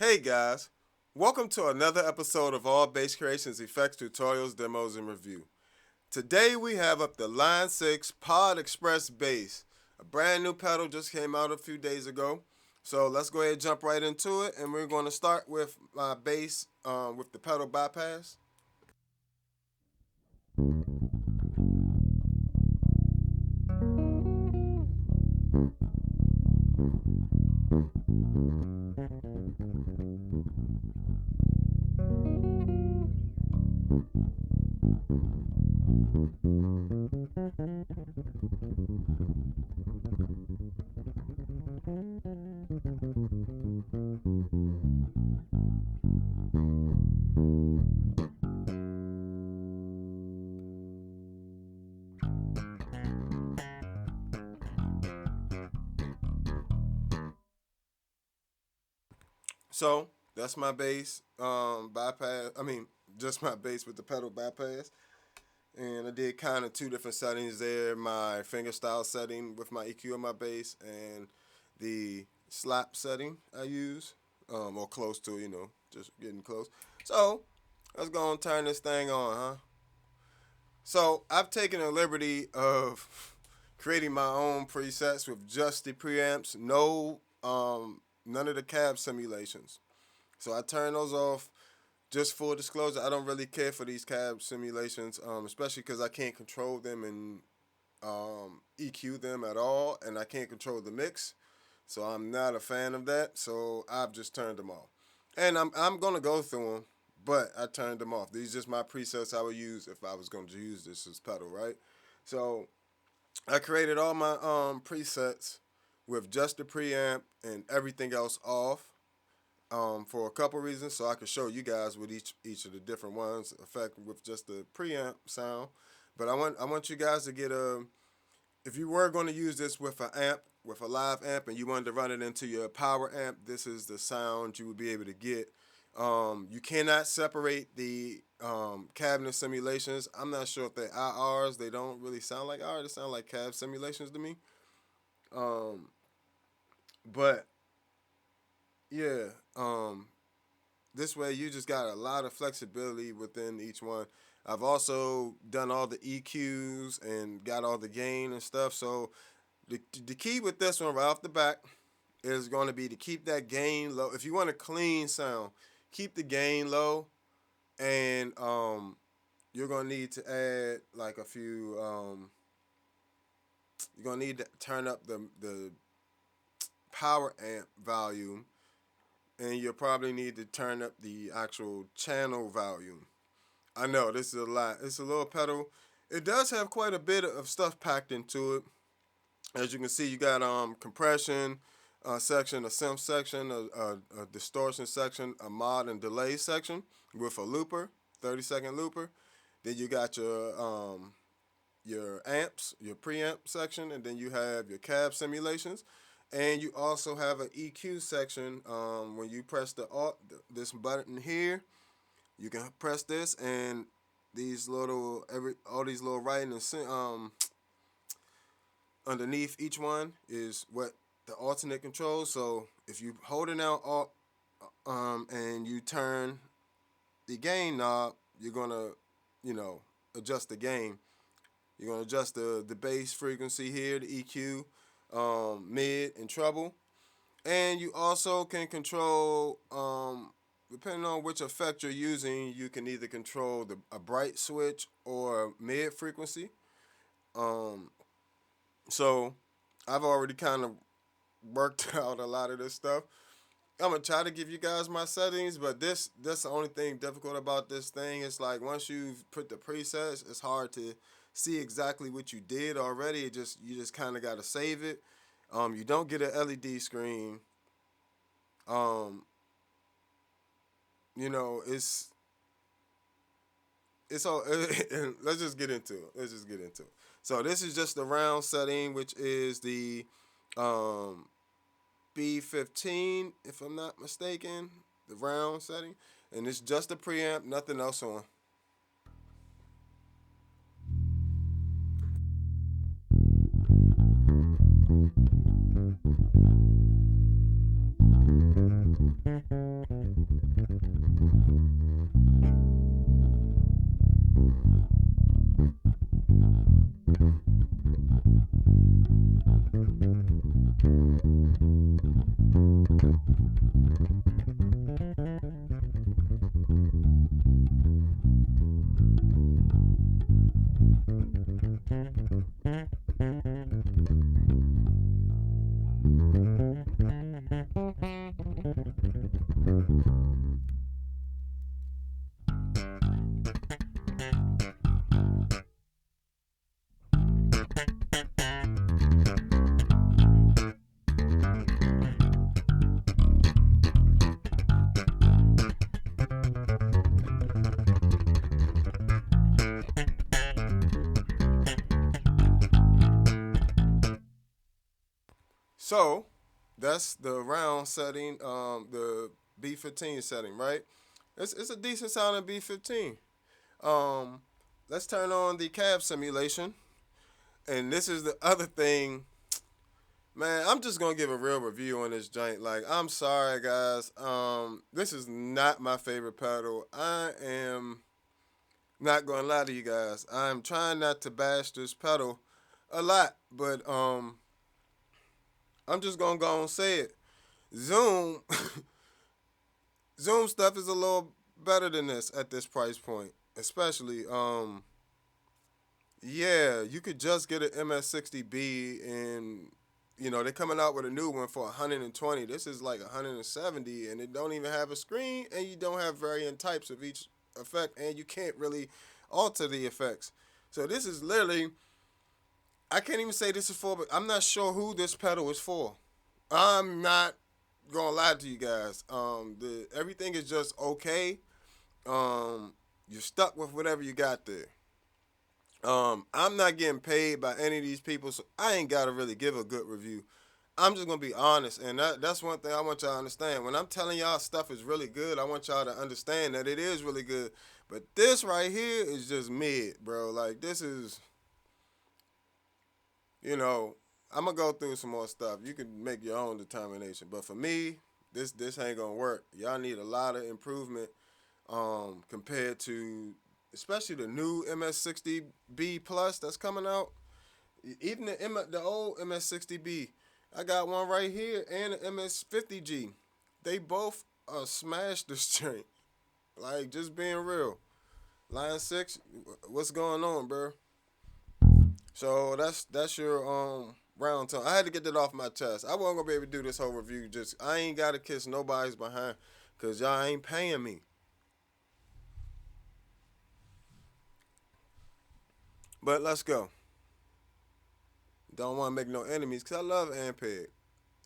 Hey guys, welcome to another episode of All Bass Creations Effects Tutorials, Demos, and Review. Today we have up the Line 6 Pod Express Bass. A brand new pedal just came out a few days ago. So let's go ahead and jump right into it, and we're going to start with my bass with the pedal bypass. So that's my bass bypass. Just my bass with the pedal bypass. And I did kind of two different settings there. My fingerstyle setting with my EQ on my bass and the slap setting I use, or close to, just getting close. So let's go and turn this thing on, huh? So I've taken the liberty of creating my own presets with just the preamps, none of the cab simulations. So I turn those off. Just full disclosure, I don't really care for these cab simulations, especially because I can't control them and EQ them at all, and I can't control the mix. So I'm not a fan of that. So I've just turned them off, and I'm gonna go through them, but I turned them off. These are just my presets I would use if I was going to use this as pedal, right? So I created all my presets with just the preamp and everything else off for a couple reasons, so I can show you guys what each of the different ones affect with just the preamp sound. But I want you guys to get a, if you were going to use this with an amp, with a live amp, and you wanted to run it into your power amp, this is the sound you would be able to get. You cannot separate the cabinet simulations. I'm not sure if they're IRs. They don't really sound like IRs. They sound like cab simulations to me. Um, but yeah, this way you just got a lot of flexibility within each one. I've also done all the EQs and got all the gain and stuff. So the key with this one right off the back is going to be to keep that gain low. If you want a clean sound, keep the gain low, and you're gonna need to add like a few. You're gonna need to turn up the power amp volume, and you'll probably need to turn up the actual channel volume. I know this is a lot. It's a little pedal. It does have quite a bit of stuff packed into it. As you can see, you got compression section, a synth section, a distortion section, a mod and delay section with a looper, 30-second looper. Then you got your amps, your preamp section, and then you have your cab simulations. And you also have an EQ section. When you press this button here, you can press this, and these little all these little writing and underneath each one is what the alternate controls. So if you hold it down alt and you turn the gain knob, you're gonna adjust the gain. You're gonna adjust the bass frequency here, the EQ, mid and treble, and you also can control depending on which effect you're using. You can either control a bright switch or mid frequency. Um, so I've already kind of worked out a lot of this stuff. I'm gonna try to give you guys my settings, but that's the only thing difficult about this thing. It's like once you've put the presets, it's hard to see exactly what you did already. You just kind of gotta save it. You don't get an LED screen. Um, it's all. Let's just get into it. So this is just the round setting, which is the um, B15, if I'm not mistaken, the round setting, and it's just a preamp, nothing else on. So that's the round setting, the B15 setting, right? It's a decent sounding B15. Um, let's turn on the cab simulation. And this is the other thing, man. I'm just gonna give a real review on this joint. Like, I'm sorry, guys. This is not my favorite pedal. I am not gonna lie to you guys. I'm trying not to bash this pedal a lot, but I'm just gonna go and say it. Zoom, Zoom stuff is a little better than this at this price point, especially. Yeah, you could just get an MS60B, and they're coming out with a new one for 120. This is like 170, and it don't even have a screen, and you don't have varying types of each effect, and you can't really alter the effects. So this is literally, I can't even say this is for, but I'm not sure who this pedal is for. I'm not gonna lie to you guys. The everything is just okay. You're stuck with whatever you got there. I'm not getting paid by any of these people, so I ain't gotta really give a good review. I'm just gonna be honest, and that's one thing I want y'all to understand. When I'm telling y'all stuff is really good, I want y'all to understand that it is really good. But this right here is just mid, bro. Like, this is, you know, I'm gonna go through some more stuff. You can make your own determination. But for me, this ain't gonna work. Y'all need a lot of improvement compared to, especially the new MS60B Plus that's coming out. Even the old MS60B, I got one right here, and the MS50G. They both smashed this joint. Like, just being real. Line 6, what's going on, bro? So that's your round tone. I had to get that off my chest. I wasn't gonna be able to do this whole review. Just, I ain't gotta kiss nobody's behind, cause y'all ain't paying me. But let's go. Don't want to make no enemies, cause I love ampeg.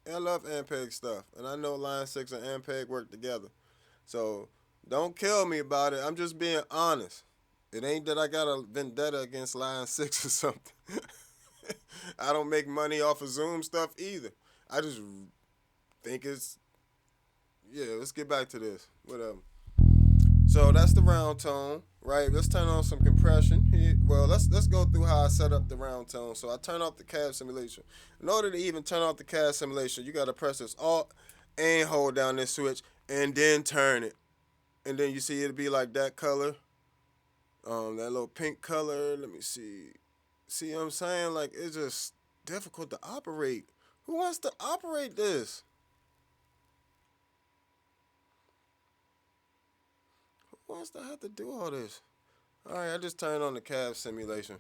I love ampeg stuff, and I know Line 6 and ampeg work together. So don't kill me about it. I'm just being honest. It ain't that I got a vendetta against Line 6 or something. I don't make money off of Zoom stuff either. I just think it's, yeah, let's get back to this. Whatever. So that's the round tone, right? Let's turn on some compression here. Well, let's go through how I set up the round tone. So I turn off the cab simulation. In order to even turn off the cab simulation, you gotta press this Alt and hold down this switch and then turn it. And then you see it'll be like that color. That little pink color. Let me see. See what I'm saying? Like, it's just difficult to operate. Who wants to operate this? Who wants to have to do all this? All right, I just turned on the cab simulation.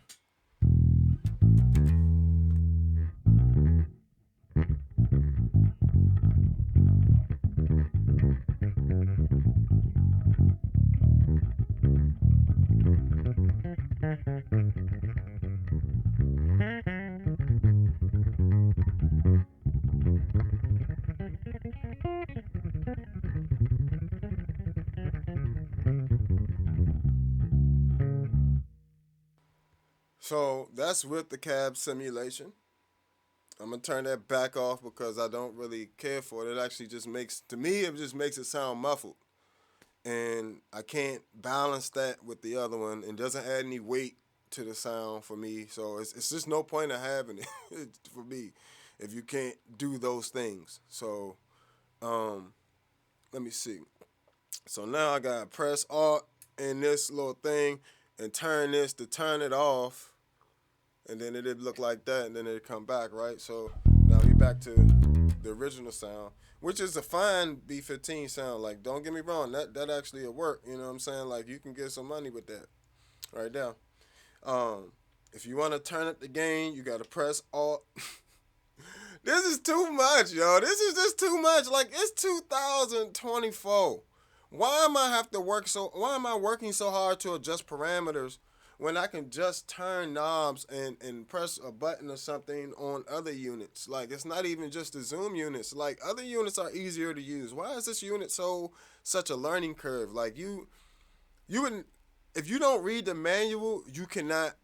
So that's with the cab simulation. I'm gonna turn that back off because I don't really care for it. It actually just makes, to me, it just makes it sound muffled. And I can't balance that with the other one. It doesn't add any weight to the sound for me. So it's just no point of having it for me if you can't do those things. So let me see. So now I gotta press Alt in this little thing and turn this to turn it off. And then it'd look like that, and then it'd come back, right? So now we back to the original sound, which is a fine B15 sound. Like, don't get me wrong, that actually will work. You know what I'm saying? Like, you can get some money with that right now. Um, if you want to turn up the gain, you got to press Alt. This is too much, yo. This is just too much. Like, it's 2024. Why am I have to work so? Why am I working so hard to adjust parameters when I can just turn knobs and press a button or something on other units? Like, it's not even just the Zoom units. Like, other units are easier to use. Why is this unit such a learning curve? Like, you would, if you don't read the manual, you cannot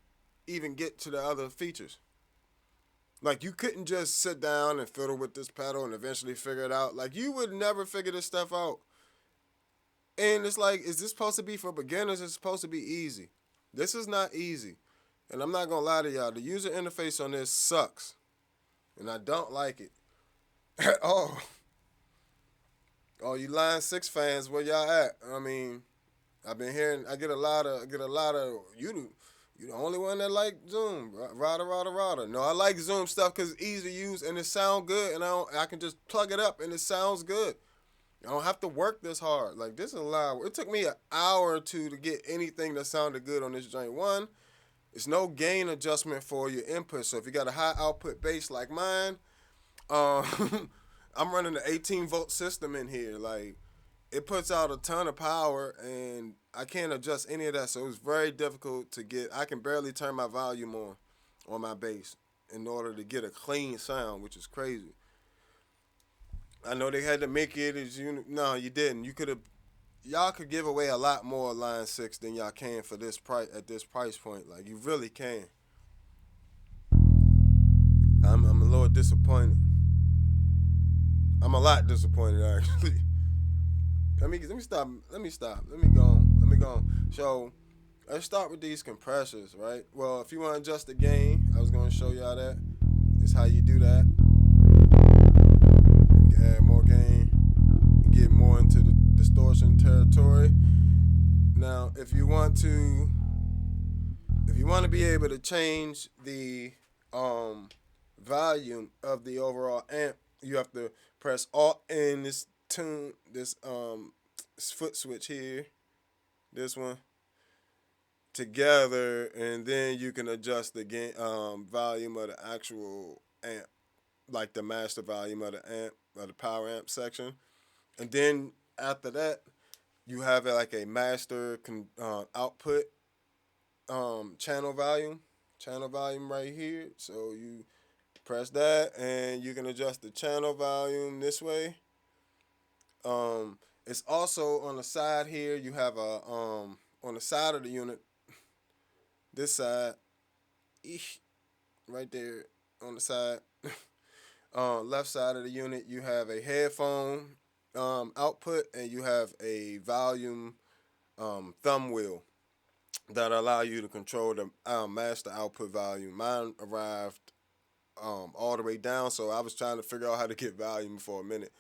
even get to the other features. Like, you couldn't just sit down and fiddle with this pedal and eventually figure it out. Like, you would never figure this stuff out. And it's like, is this supposed to be for beginners? It's supposed to be easy. This is not easy. And I'm not going to lie to y'all. The user interface on this sucks. And I don't like it at all. Oh, you Line 6 fans, where y'all at? I mean, I've been hearing, I get a lot of, you the only one that like Zoom. Rada, rada, rada. No, I like Zoom stuff because it's easy to use and it sounds good. And I can just plug it up and it sounds good. I don't have to work this hard. Like, this is a lot. It took me an hour or two to get anything that sounded good on this joint. One, it's no gain adjustment for your input. So if you got a high output bass like mine, I'm running an 18-volt system in here. Like, it puts out a ton of power, and I can't adjust any of that. So it's very difficult to get. I can barely turn my volume on my bass in order to get a clean sound, which is crazy. I know they had to make it as you. No, you didn't. You could have. Y'all could give away a lot more Line 6 than y'all can for this price at this price point. Like, you really can. I'm a little disappointed. I'm a lot disappointed actually. Let me stop. Let me go on. Let me go on. So let's start with these compressors, right? Well, if you want to adjust the gain, I was going to show y'all that. It's how you do that. You can add more gain, get more into the distortion territory. Now, if you want to be able to change the volume of the overall amp, you have to press Alt and this foot switch here, this one together, and then you can adjust the gain, volume of the actual amp, like the master volume of the amp or the power amp section, and then after that you have like a master output channel volume right here. So you press that, and you can adjust the channel volume this way. It's also on the side here. You have a on the side of the unit, this side, right there on the side, left side of the unit, you have a headphone output, and you have a volume thumb wheel that allow you to control the master output volume. Mine arrived all the way down, so I was trying to figure out how to get volume for a minute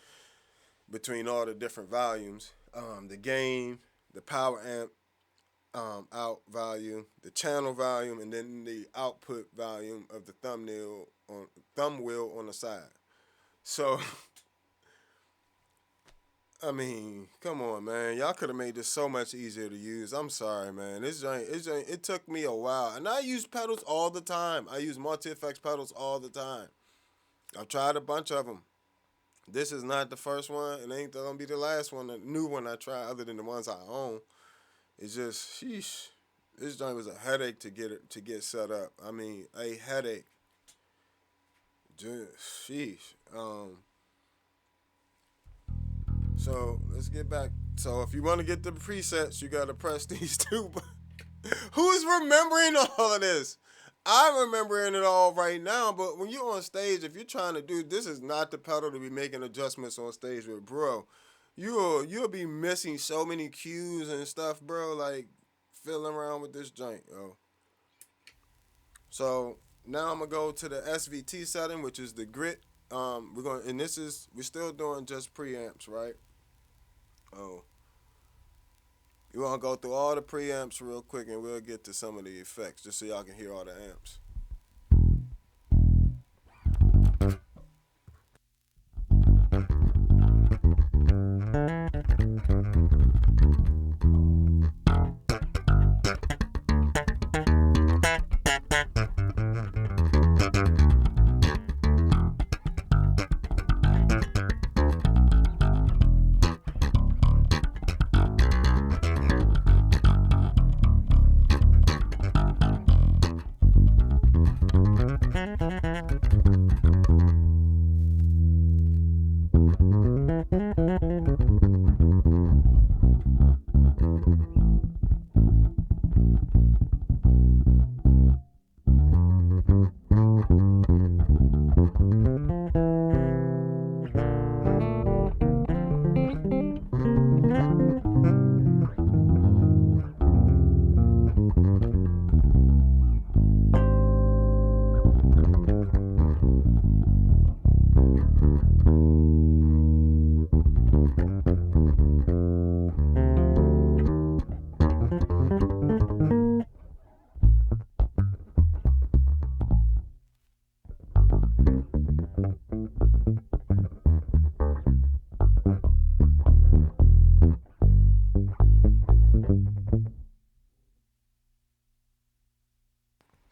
between all the different volumes, the gain, the power amp out volume, the channel volume, and then the output volume of the thumb wheel on the side. So, I mean, come on, man. Y'all could have made this so much easier to use. I'm sorry, man. It took me a while. And I use pedals all the time. I use multi-effects pedals all the time. I've tried a bunch of them. This is not the first one. It ain't going to be the last one, the new one I try, other than the ones I own. It's just, sheesh. This joint was a headache to get set up. I mean, a headache. Just, sheesh. So let's get back. So if you want to get the presets, you got to press these two. Who's remembering all of this? I'm remembering it all right now, but when you're on stage, if you're trying to do, this is not the pedal to be making adjustments on stage with, bro. You'll be missing so many cues and stuff, bro. Like, fiddling around with this joint, yo. So now I'm gonna go to the SVT setting, which is the grit. We're still doing just preamps, right? Oh, you want to go through all the preamps real quick, and we'll get to some of the effects, just so y'all can hear all the amps.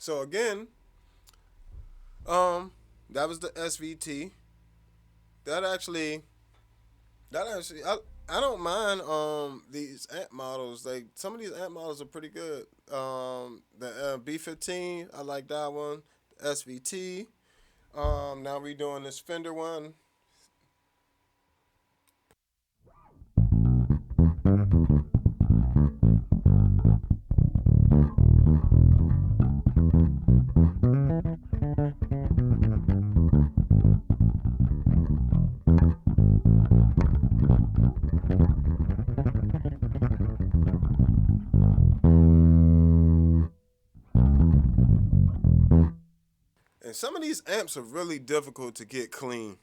So again, um, that was the SVT. That actually, I don't mind these amp models. Like some of these amp models are pretty good. The B15, I like that one. The SVT. Now we doing this Fender one. And some of these amps are really difficult to get clean,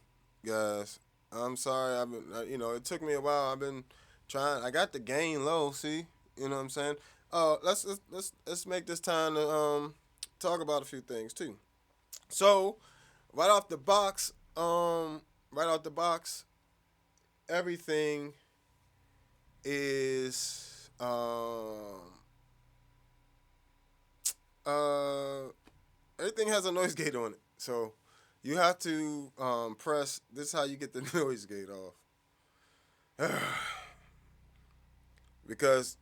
guys. I'm sorry. I've been, it took me a while. I've been trying. I got the gain low. See, you know what I'm saying? Let's make this time to talk about a few things too. So, right off the box, right off the box, everything is uh everything has a noise gate on it. So you have to press. This is how you get the noise gate off, because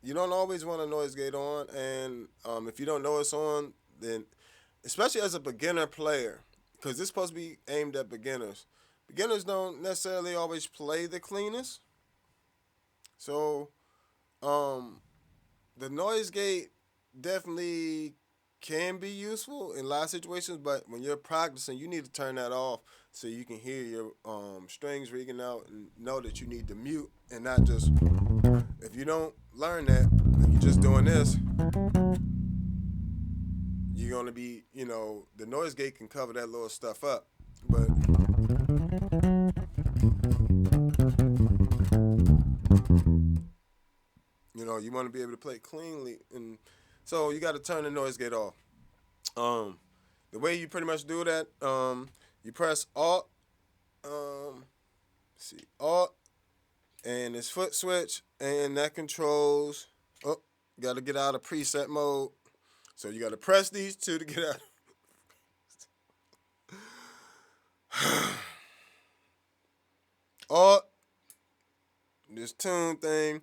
you don't always want a noise gate on, and if you don't know it's on, then especially as a beginner player, because this is supposed to be aimed at beginners. Beginners don't necessarily always play the cleanest, so um, the noise gate definitely can be useful in a lot of situations, but when you're practicing, you need to turn that off so you can hear your strings ringing out and know that you need to mute and not just. If you don't learn that and you're just doing this, you're gonna be, the noise gate can cover that little stuff up, but you want to be able to play cleanly, and so you got to turn the noise gate off. Um, the way you pretty much do that, you press Alt, see Alt, and this foot switch, and that controls. Oh, got to get out of preset mode. So you got to press these two to get out. Alt, this tune thing.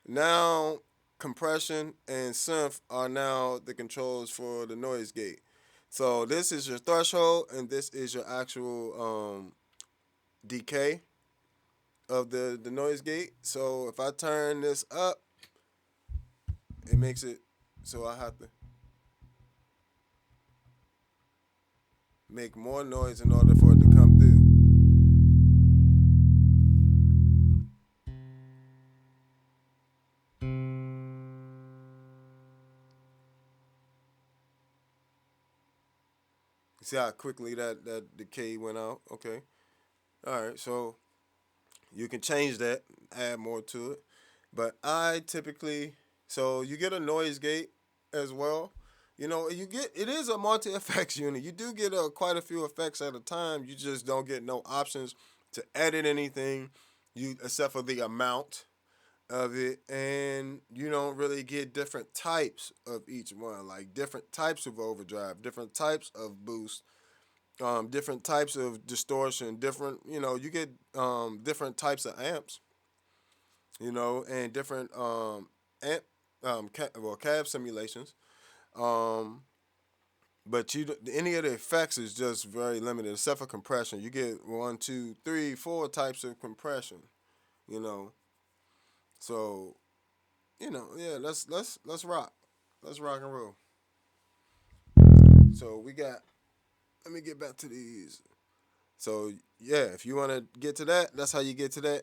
Now compression and synth are now the controls for the noise gate. So this is your threshold, and this is your actual decay of the noise gate. So if I turn this up, it makes it so I have to make more noise in order for it to come through. See how quickly that decay went out? Okay. All right. So you can change that, add more to it. But I typically, so you get a noise gate as well. You get, it is a multi effects unit. You do get quite a few effects at a time. You just don't get no options to edit anything, except for the amount of it, and you don't really get different types of each one, like different types of overdrive, different types of boost, different types of distortion, different, you get different types of amps, and different amp, cab simulations. Um, But any of the effects is just very limited, except for compression. You get one, two, three, four types of compression. You know, so yeah. Let's rock. Let's rock and roll. So we got. Let me get back to these. So yeah, if you want to get to that, that's how you get to that.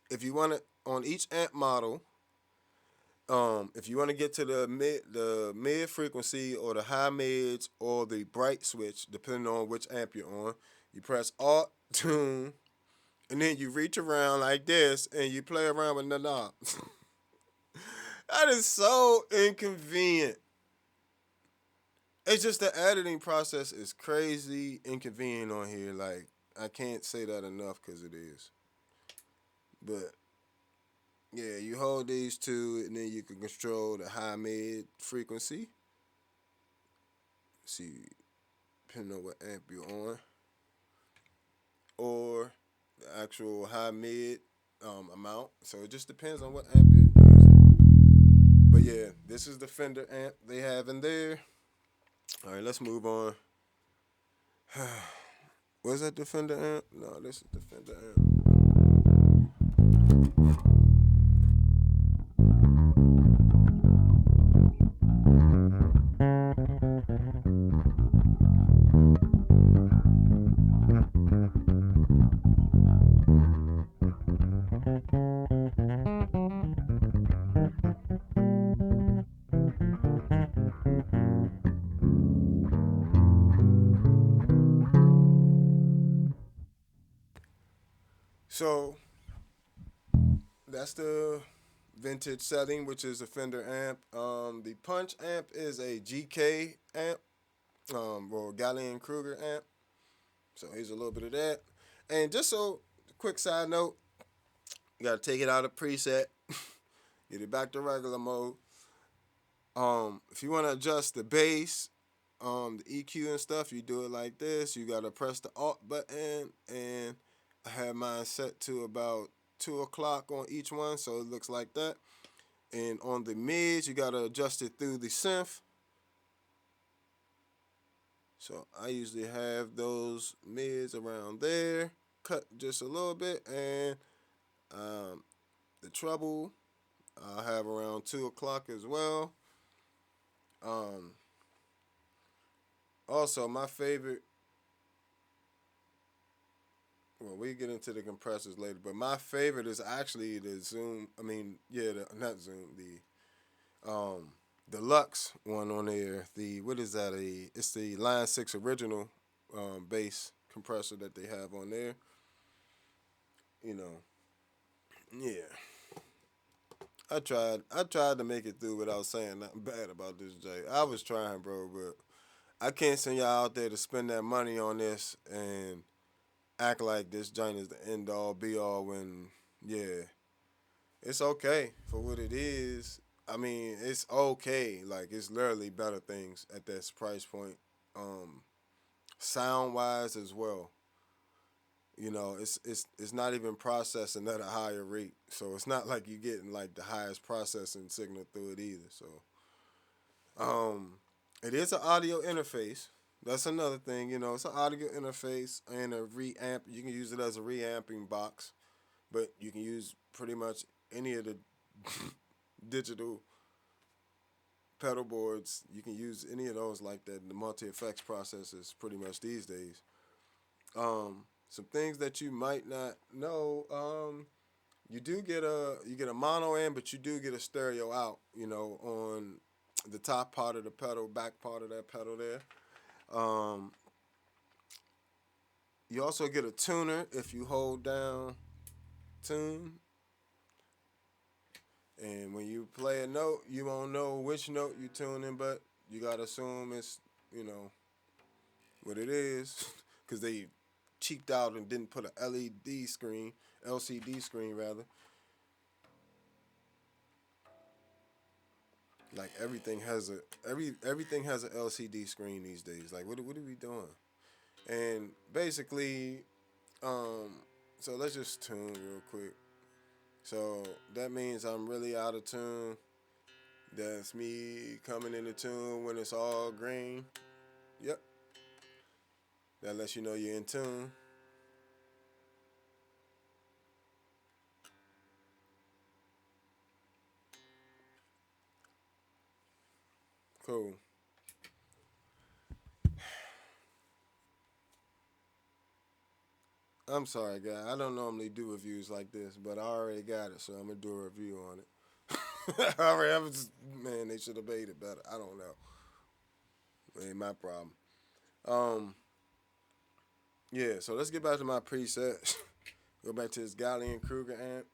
If you want to on each amp model, if you want to get to the mid frequency or the high mids or the bright switch, depending on which amp you're on, you press Alt Tune, and then you reach around like this and you play around with the knobs. That is so inconvenient. It's just the editing process is crazy inconvenient on here. Like I can't say that enough because it is. But yeah, you hold these two, and then you can control the high mid frequency. See, depending on what amp you're on, or the actual high mid amount. So it just depends on what amp you're using. But yeah, this is the Fender amp they have in there. All right, let's move on. Was that the Fender amp? No, this is the Fender amp. So that's the vintage setting, which is a Fender amp. The Punch amp is a GK amp, or Gallion Kruger amp. So here's a little bit of that. And just so, quick side note, you gotta take it out of preset, get it back to regular mode. If you want to adjust the bass, the EQ and stuff, you do it like this. You gotta press the Alt button, and I have mine set to about 2 o'clock on each one, so it looks like that. And on the mids, you gotta adjust it through the synth. So I usually have those mids around there, cut just a little bit, and um, the treble I have around 2 o'clock as well. Um, Also, my favorite. Well, we get into the compressors later, but my favorite is actually the Zoom. I mean, yeah, not Zoom. The deluxe one on there. The what is that? It's the Line 6 original bass compressor that they have on there. You know, yeah. I tried to make it through without saying nothing bad about this J. I was trying, bro, but I can't send y'all out there to spend that money on this and act like this joint is the end all be all when yeah, it's okay for what it is. I mean, it's okay. Like it's literally better things at this price point. Um, Sound wise as well. It's not even processing at a higher rate. So it's not like you're getting like the highest processing signal through it either. So um it is an audio interface. That's another thing, it's an audio interface and a reamp. You can use it as a reamping box, but you can use pretty much any of the digital pedal boards. You can use any of those like that. The multi effects processors pretty much these days. Some things that you might not know. You get a mono in, but you do get a stereo out. On the top part of the pedal, back part of that pedal there. Um, you also get a tuner if you hold down tune. And when you play a note, you won't know which note you tuning, but you gotta assume it's what it is, because they cheaped out and didn't put a LED screen, LCD screen rather. Like everything has an LCD screen these days. Like what are we doing? And basically, um, so let's just tune real quick. So that means I'm really out of tune. That's me coming into tune when it's all green. Yep. That lets you know you're in tune. Cool. I'm sorry, guy. I don't normally do reviews like this, but I already got it, so I'm gonna do a review on it. All right, I was just, man, they should have made it better. I don't know. It ain't my problem. Um, yeah. So let's get back to my presets. Go back to this Galley and Kruger amp.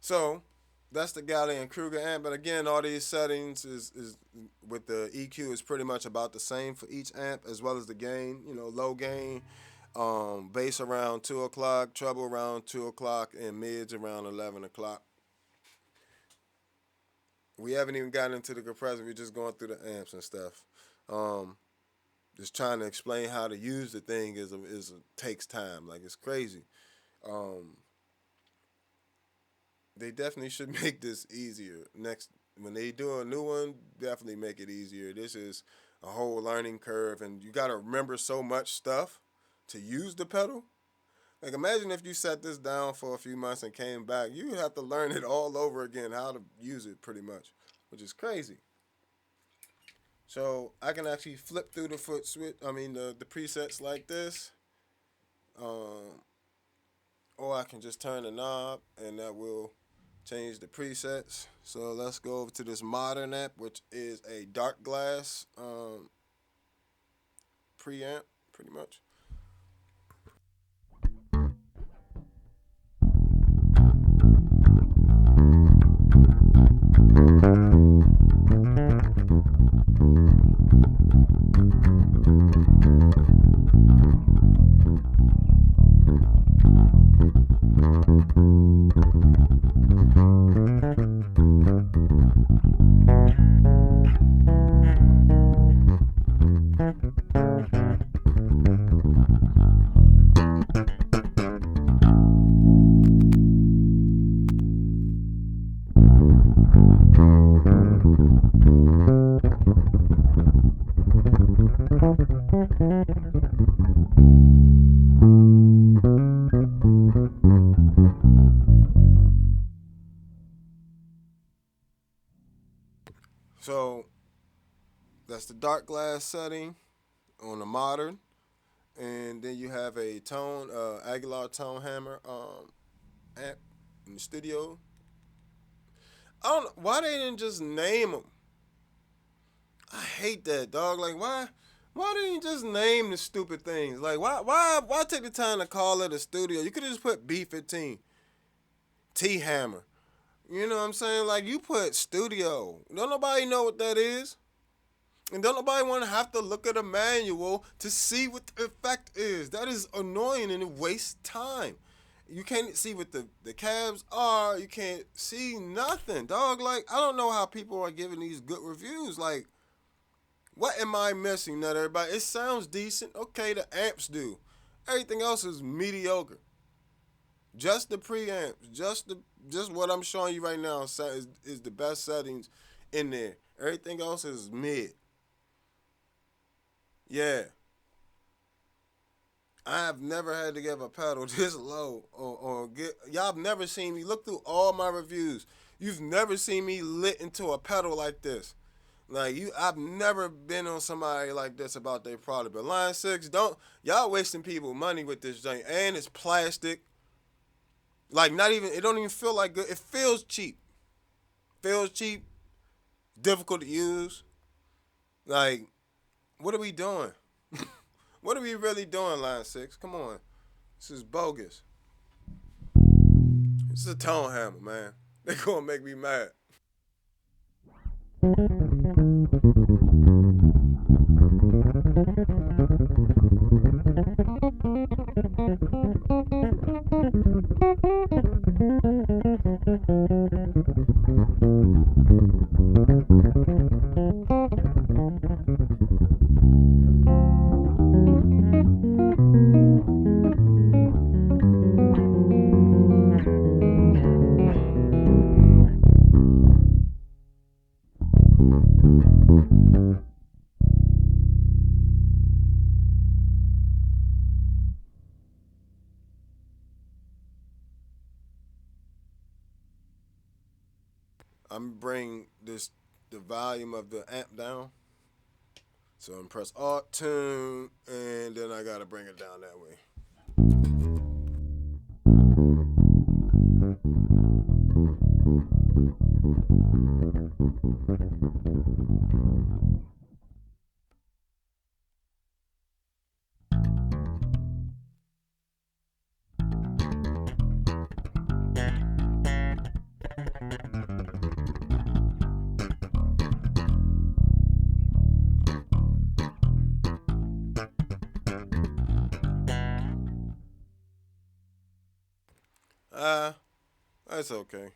So that's the Galley and Kruger amp. But again, all these settings is with the EQ is pretty much about the same for each amp, as well as the gain. You know, low gain, bass around 2 o'clock, treble around 2 o'clock, and mids around 11 o'clock. We haven't even gotten into the compressor. We're just going through the amps and stuff. Um, just trying to explain how to use the thing takes time. Like, it's crazy. Um, they definitely should make this easier. Next, when they do a new one, definitely make it easier. This is a whole learning curve, and you got to remember so much stuff to use the pedal. Like, imagine if you set this down for a few months and came back, you would have to learn it all over again, how to use it, pretty much, which is crazy. So I can actually flip through the foot switch. I mean the presets like this, um, or I can just turn the knob, and that will change the presets. So let's go over to this modern app, which is a dark glass preamp, pretty much. So that's the dark glass setting on the modern, and then you have a tone Aguilar tone hammer amp in the studio. I don't know why they didn't just name them. I hate that, dog. Like, why didn't you just name the stupid things? Like, why take the time to call it a studio? You could have just put B15, T Hammer. You know what I'm saying? Like, you put studio. Don't nobody know what that is. And don't nobody want to have to look at a manual to see what the effect is. That is annoying and it wastes time. You can't see what the cabs are. You can't see nothing, dog. Like, I don't know how people are giving these good reviews. Like, what am I missing? Not everybody. It sounds decent. Okay, the amps do. Everything else is mediocre. Just the preamps, just what I'm showing you right now is the best settings in there. Everything else is mid. Yeah, I have never had to give a pedal this low or get. Y'all have never seen me look through all my reviews. You've never seen me lit into a pedal like this. Like I've never been on somebody like this about their product. But Line Six, don't y'all wasting people money with this thing, and it's plastic. Like not even it don't even feel like good. It feels cheap. Feels cheap. Difficult to use. Like what are we doing? What are we really doing, Line Six? Come on, this is bogus. This is a tone hammer, man. They gonna make me mad. I'm gonna bring the volume of the amp down. So I'm press Alt tune, and then I gotta bring it down that way. Uh, that's okay.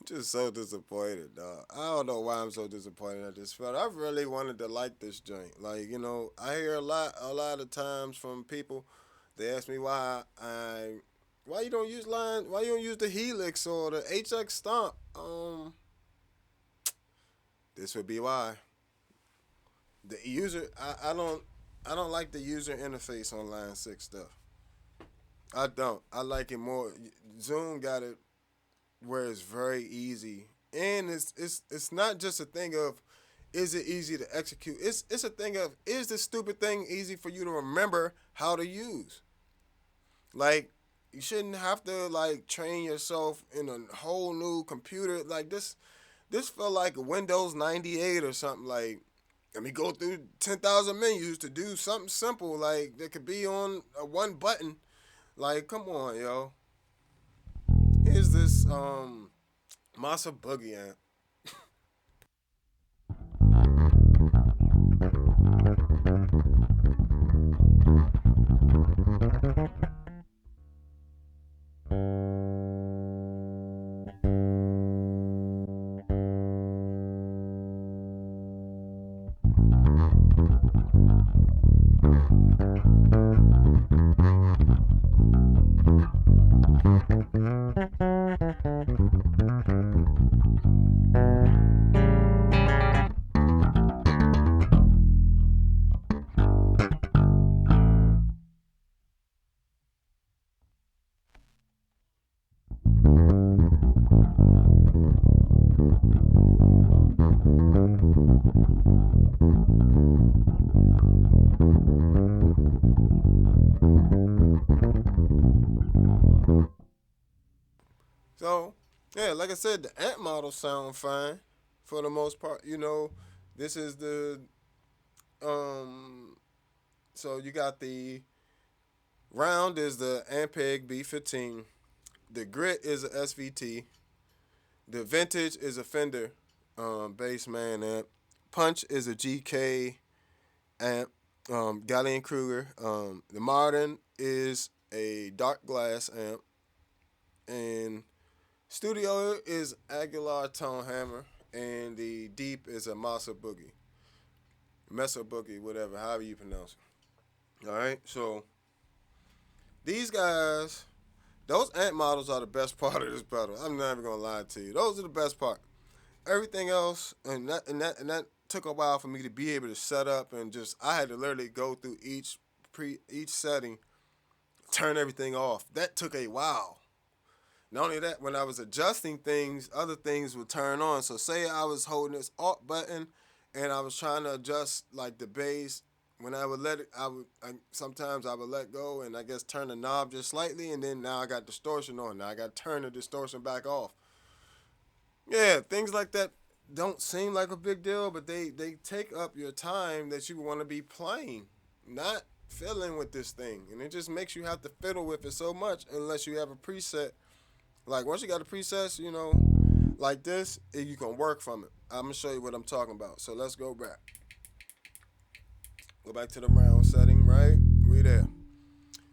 I'm just so disappointed, dog. I don't know why I'm so disappointed at this film. I really wanted to like this joint. Like, I hear a lot of times from people. They ask me why you don't use why you don't use the Helix or the HX Stomp. This would be why. The user, I don't like the user interface on Line Six stuff. I don't. I like it more. Zoom got it where it's very easy, and it's not just a thing of is it easy to execute. It's a thing of is this stupid thing easy for you to remember how to use. Like you shouldn't have to like train yourself in a whole new computer like this. This felt like a Windows 98 or something like. Let me go through 10,000 menus to do something simple like that could be on a one button. Like, come on, yo. Here's this Masa Boogie amp. So, yeah, like I said, the amp models sound fine for the most part. This is the um. So you got the round is the ampeg B15. The grit is a SVT. The vintage is a Fender bass man amp. Punch is a GK amp. Gallion Kruger. The modern is a dark glass amp. And studio is Aguilar tone hammer. And the deep is a Masa Boogie. Mesa Boogie, whatever, however you pronounce it. All right, so these guys, those amp models are the best part of this pedal. I'm not even gonna lie to you; those are the best part. Everything else, and that took a while for me to be able to set up and just. I had to literally go through each setting, turn everything off. That took a while. Not only that, when I was adjusting things, other things would turn on. So say I was holding this Alt button and I was trying to adjust like the bass. When I would let it, sometimes I would let go and I guess turn the knob just slightly, and then now I got distortion on. Now I got to turn the distortion back off. Yeah, things like that don't seem like a big deal, but they take up your time that you want to be playing, not fiddling with this thing, and it just makes you have to fiddle with it so much unless you have a preset. Like once you got a preset, like this, you can work from it. I'm gonna show you what I'm talking about. So let's go back. Go back to the round setting, right? We there.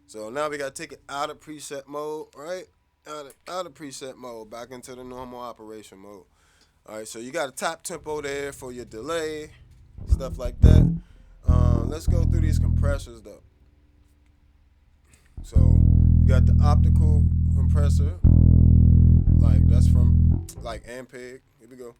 So now we gotta take it out of preset mode, right? Out of preset mode, back into the normal operation mode. All right, so you got a top tempo there for your delay, stuff like that. Let's go through these compressors though. So you got the optical compressor, like that's from like ampeg. Here we go.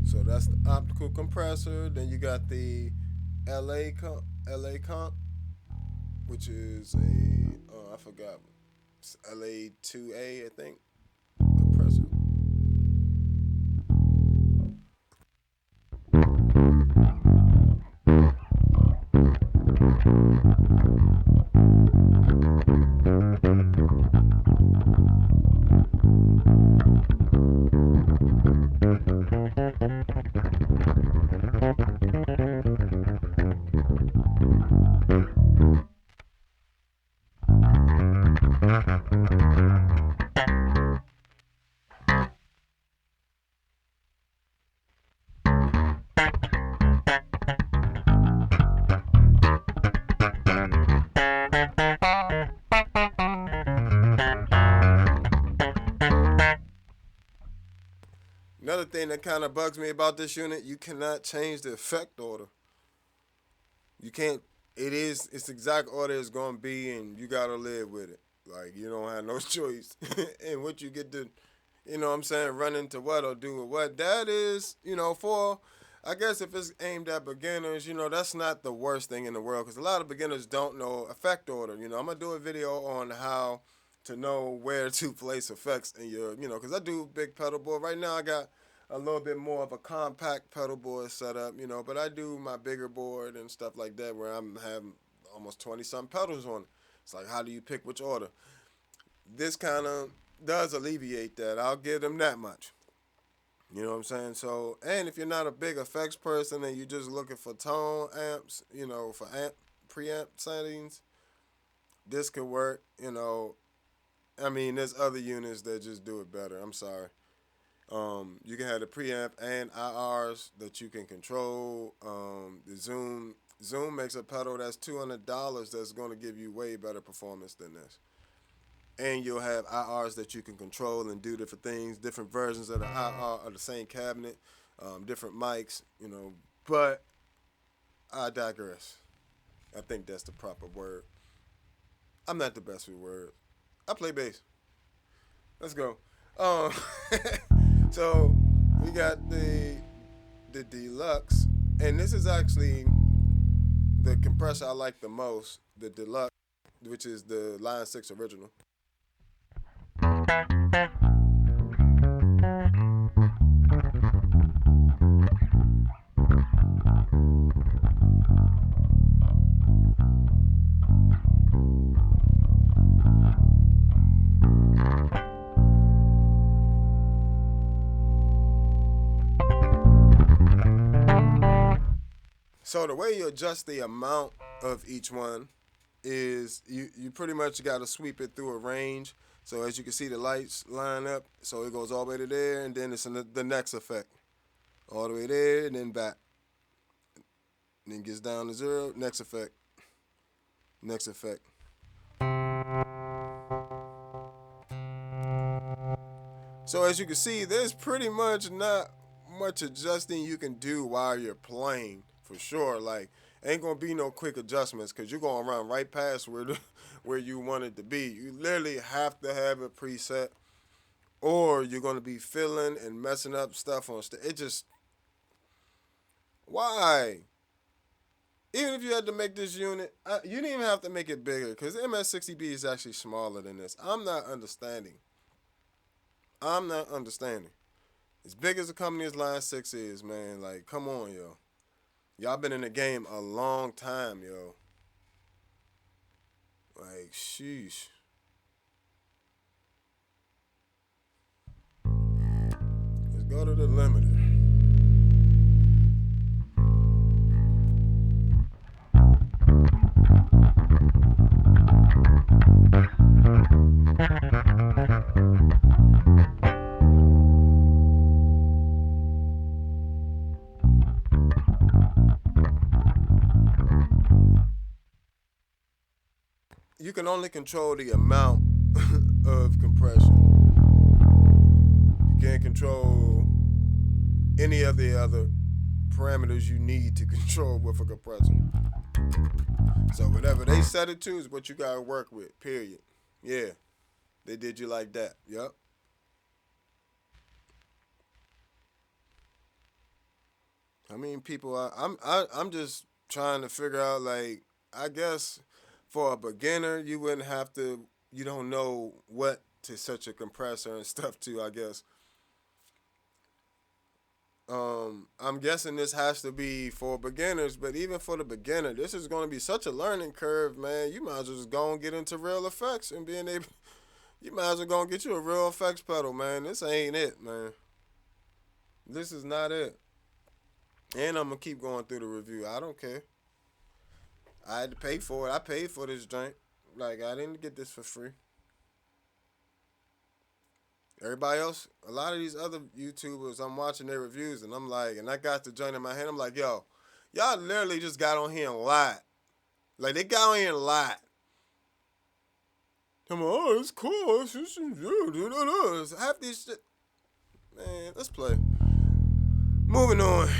So that's the optical compressor. Then you got the LA comp, which is I forgot, it's LA2A, I think, compressor. Another thing that kind of bugs me about this unit, you cannot change the effect order. You can't. It's the exact order it's gonna be, and you gotta live with it. Like you don't have no choice. And what you get to, what I'm saying, run into what or do with what. That is, for, I guess if it's aimed at beginners, that's not the worst thing in the world because a lot of beginners don't know effect order. I'm gonna do a video on how to know where to place effects in your, because I do big pedal board. Right now I got a little bit more of a compact pedal board setup, but I do my bigger board and stuff like that where I'm having almost 20 something pedals on it. It's like, how do you pick which order? This kind of does alleviate that. I'll give them that much. You know what I'm saying? So, and if you're not a big effects person and you're just looking for tone amps, for preamp settings, this could work. I mean, there's other units that just do it better. I'm sorry. You can have the preamp and IRs that you can control. The Zoom makes a pedal that's $200 that's going to give you way better performance than this. And you'll have IRs that you can control and do different things, different versions of the IR of the same cabinet, different mics, But I digress. I think that's the proper word. I'm not the best with words. I play bass. Let's go. So we got the deluxe, and this is actually the compressor I like the most, the deluxe, which is the Line 6 original. So the way you adjust the amount of each one is you pretty much got to sweep it through a range. So as you can see, the lights line up, so it goes all the way to there, and then it's in the next effect, all the way there, and then back, and then gets down to zero, next effect, next effect. So as you can see, there's pretty much not much adjusting you can do while you're playing, for sure. Like, ain't gonna be no quick adjustments because you're gonna run right past where you want it to be. You literally have to have it preset, or you're gonna be filling and messing up stuff on stage. It just, why? Even if you had to make this unit, you didn't even have to make it bigger because the MS60B is actually smaller than this. I'm not understanding. I'm not understanding. As big as a company as Line 6 is, man, like, come on, yo. Y'all been in the game a long time, yo. Like, sheesh. Let's go to the limiter. You can only control the amount of compression. You can't control any of the other parameters you need to control with a compressor. So whatever they set it to is what you gotta work with, period. Yeah, they did you like that. Yep. I mean, people, I'm just trying to figure out, like, I guess for a beginner, you wouldn't have to, you don't know what to set your compressor and stuff to, I guess. I'm guessing this has to be for beginners, but even for the beginner, this is going to be such a learning curve, man. You might as well just go and get into real effects and being able, you might as well go and get you a real effects pedal, man. This ain't it, man. This is not it. And I'm going to keep going through the review. I don't care. I had to pay for it. I paid for this drink. Like, I didn't get this for free. Everybody else, a lot of these other YouTubers, I'm watching their reviews, and I'm like, and I got the joint in my hand. I'm like, yo, y'all literally just got on here and lied. Like, they got on here and lied. I'm like, oh, it's cool. It's half these shit. Man, let's play. Moving on.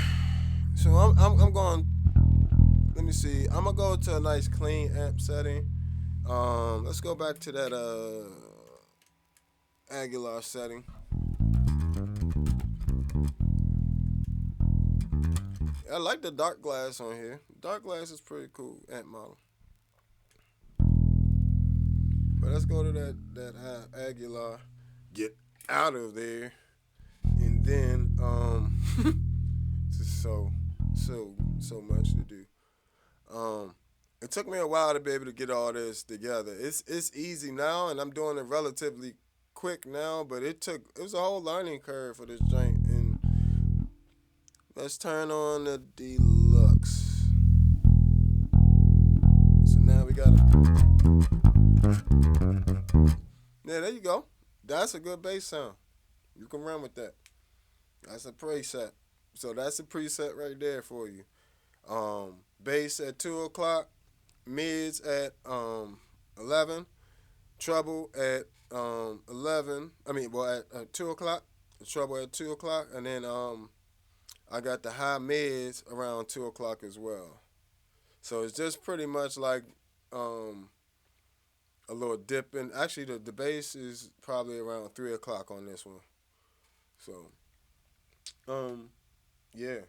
So I'm going. Let me see. I'm gonna go to a nice clean amp setting. Let's go back to that Aguilar setting. I like the dark glass on here. Dark glass is pretty cool amp model. But let's go to that Aguilar. Get out of there, and then just so much to do. It took me a while to be able to get all this together. It's easy now, and I'm doing it relatively quick now, but it was a whole learning curve for this joint. And let's turn on the deluxe. So now we got yeah, there you go. That's a good bass sound. You can run with that. That's a preset. So that's a preset right there for you. Bass at 2 o'clock, mids at 11, treble at 11. At 2 o'clock, treble at 2 o'clock, and then I got the high mids around 2 o'clock as well. So it's just pretty much like a little dip in. Actually, the bass is probably around 3 o'clock on this one. So, yeah.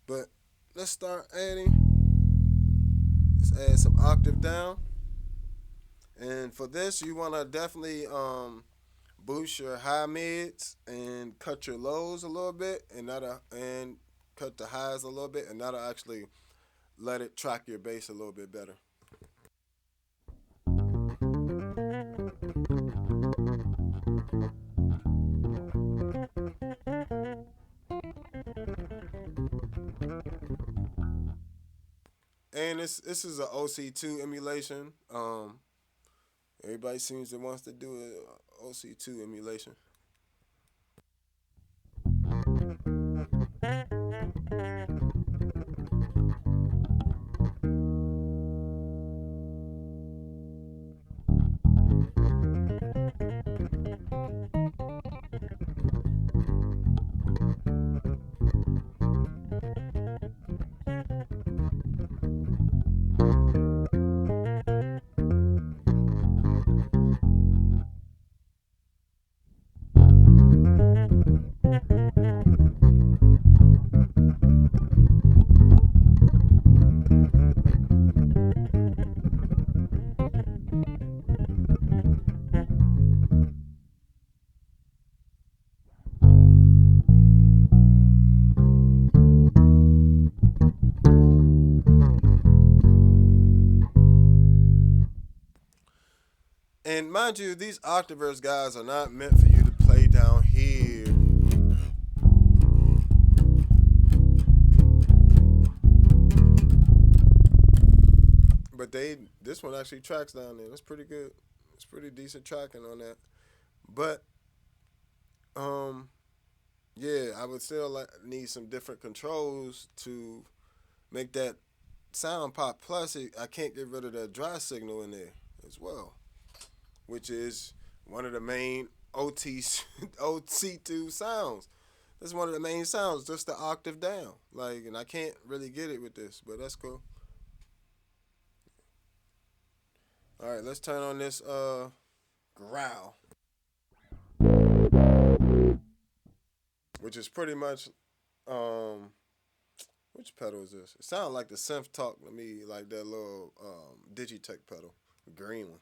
But let's start adding. Let's add some octave down. And for this, you want to definitely boost your high mids and cut your lows a little bit, and cut the highs a little bit, and that'll actually let it track your bass a little bit better. And this is a OC2 emulation. Everybody seems to wants to do a OC2 emulation. And mind you, these Octaverse guys are not meant for you to play down here. But this one actually tracks down there. That's pretty good. It's pretty decent tracking on that. But um, yeah, I would still need some different controls to make that sound pop. Plus, I can't get rid of that dry signal in there as well, which is one of the main OT2 sounds. That's one of the main sounds, just the octave down. Like, and I can't really get it with this, but that's cool. All right, let's turn on this growl, which is pretty much which pedal is this? It sounds like the synth talk to me, like that little Digitech pedal, the green one.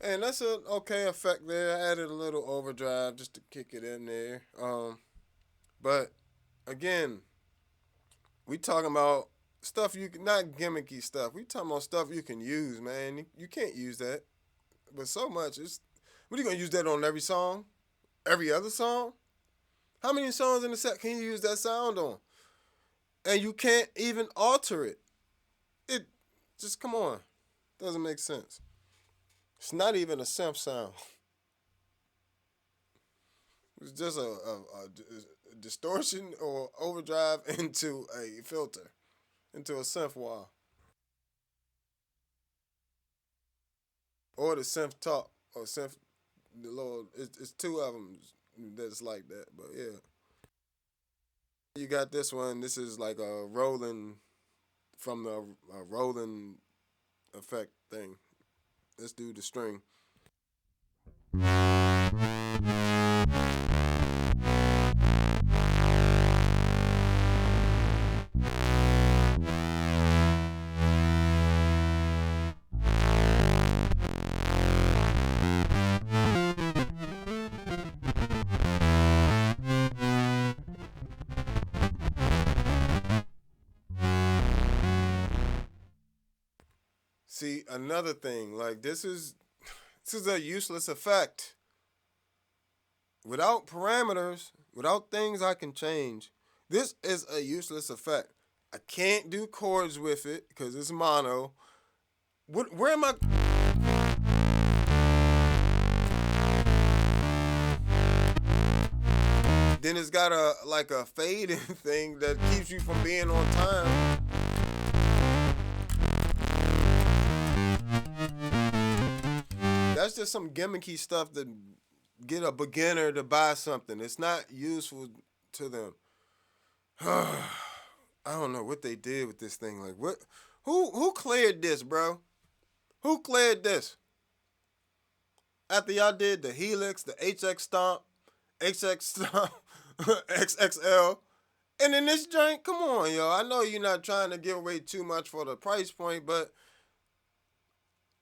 And that's an okay effect there. I added a little overdrive just to kick it in there. But again, we talking about stuff you can, not gimmicky stuff. We talking about stuff you can use, man. You can't use that, but so much. What are you gonna use that on every song, every other song? How many songs in the set can you use that sound on? And you can't even alter it. It just come on, doesn't make sense. It's not even a synth sound. It's just a distortion or overdrive into a filter, into a synth wall, or the synth talk, or synth. The Lord, it's two of them that's like that. But yeah, you got this one. This is like a rolling from the rolling effect thing. Let's do the string. See, another thing, like this is a useless effect. Without parameters, without things I can change, this is a useless effect. I can't do chords with it because it's mono. Where am I? Then it's got a like a fading thing that keeps you from being on time. That's just some gimmicky stuff to get a beginner to buy something. It's not useful to them. I don't know what they did with this thing. Like what? Who cleared this, bro? Who cleared this? After y'all did the Helix, the HX Stomp, XX Stomp, XXL, and then this joint. Come on, yo. I know you're not trying to give away too much for the price point, but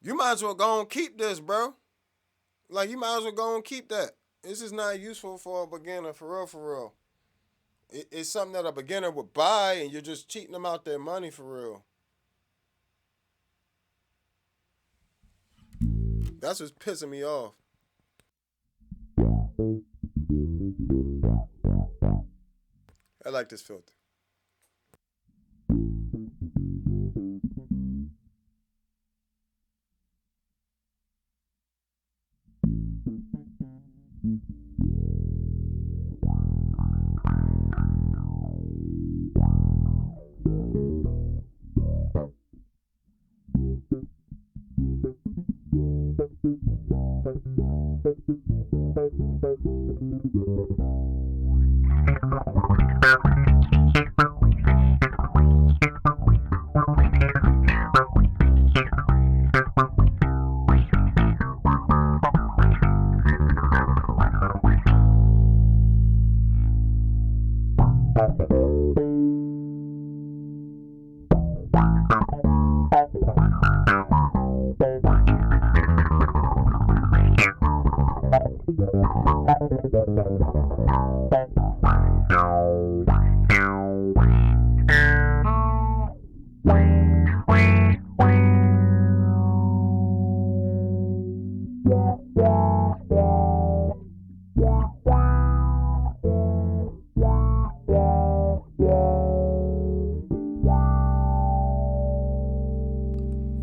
you might as well go and keep this, bro. Like you might as well go and keep that. This is not useful for a beginner, for real, for real. It's something that a beginner would buy, and you're just cheating them out their money for real. That's what's pissing me off. I like this filter.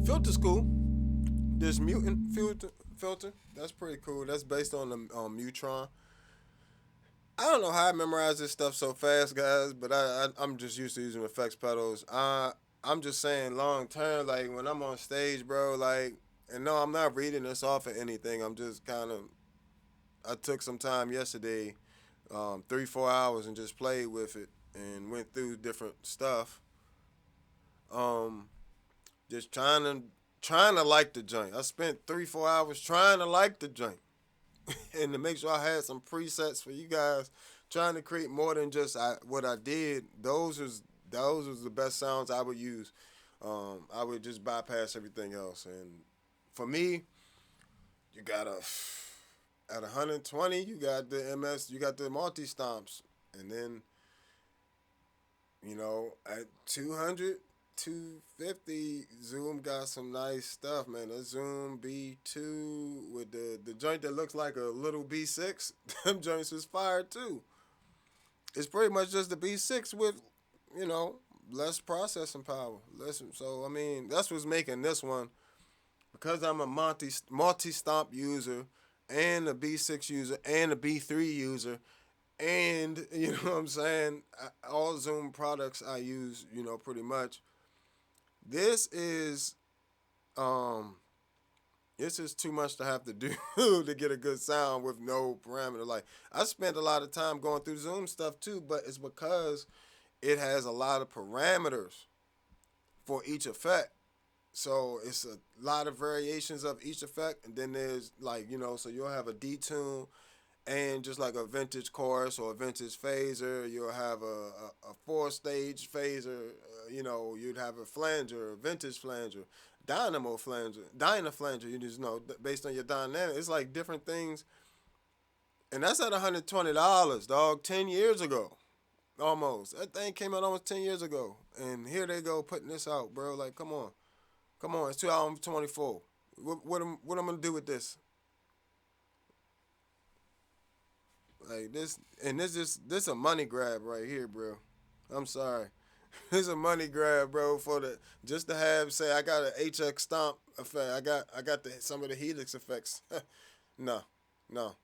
Filter's cool. This mutant filter, that's pretty cool. That's based on the Mutron. I don't know how I memorize this stuff so fast, guys, but I'm just used to using effects pedals. I'm just saying long term, like when I'm on stage, bro, like, and no, I'm not reading this off of anything. I'm just kind of, I took some time yesterday, 3 4 hours, and just played with it and went through different stuff. Um, just trying to like the joint. I spent 3 4 hours trying to like the joint. And to make sure I had some presets for you guys, trying to create more than just what I did. Those was the best sounds I would use. I would just bypass everything else. And for me, you gotta at 120, you got the MS, you got the multi stomps, and then at 200, 250, Zoom got some nice stuff, man. The Zoom B2 with the joint that looks like a little B6, them joints was fire too. It's pretty much just the B6 with, you know, less processing power. So I mean, that's what's making this one, because I'm a multi stomp user and a B6 user and a B3 user, and you know what I'm saying. All Zoom products I use, pretty much. This is um this is too much to have to do to get a good sound with no parameter. Like, I spent a lot of time going through Zoom stuff too, but it's because it has a lot of parameters for each effect. So it's a lot of variations of each effect, and then there's, like, so you'll have a detune and just like a vintage chorus or a vintage phaser. You'll have a four-stage phaser. You'd have a flanger, a vintage flanger, dynamo flanger, dyna flanger. You just know based on your dynamic. It's like different things, and that's at $120, dog. 10 years ago, almost. That thing came out almost 10 years ago, and here they go putting this out, bro. Like, come on. Come on, it's 2024. What I'm gonna do with this? Like this, and this a money grab right here, bro. I'm sorry. It's a money grab, bro. For the just to have say I got an HX stomp effect. I got some of the Helix effects. No, no.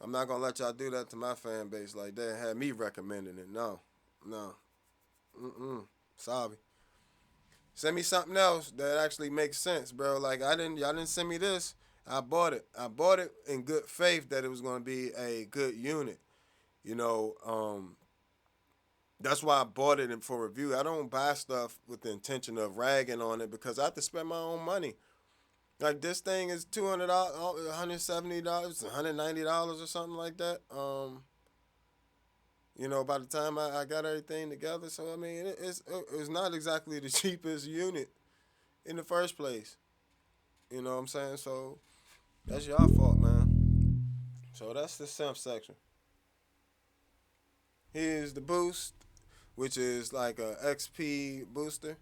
I'm not gonna let y'all do that to my fan base like that. Had me recommending it. No, no. Sorry. Send me something else that actually makes sense, bro. Like y'all didn't send me this. I bought it. I bought it in good faith that it was gonna be a good unit. You know, that's why I bought it for review. I don't buy stuff with the intention of ragging on it because I have to spend my own money. Like this thing is $200, $170, $190 or something like that. By the time I got everything together, so I mean, it's not exactly the cheapest unit in the first place. You know what I'm saying? So that's y'all fault, man. So that's the synth section. Here's the boost, which is like a XP booster.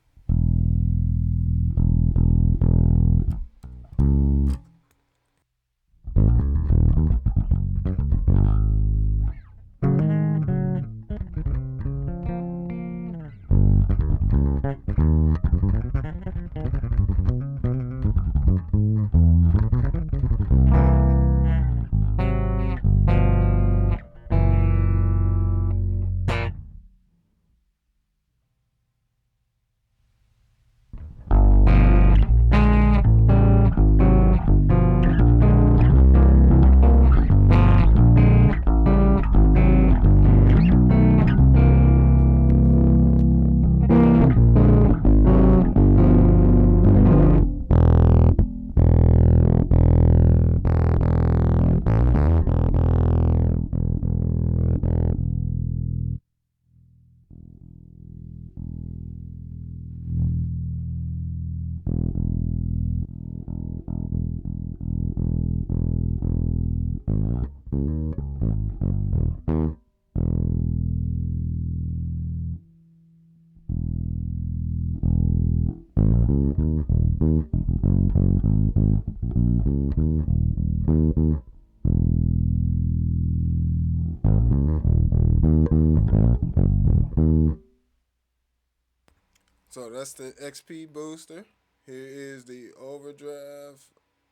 So that's the XP booster. Here is the overdrive.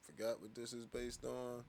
Forgot what this is based on.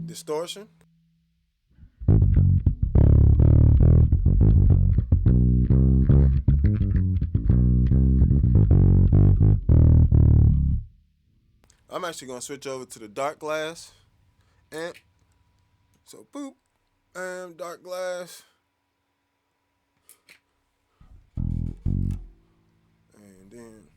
Distortion. I'm actually gonna switch over to the dark glass amp. So boop, dark glass, and then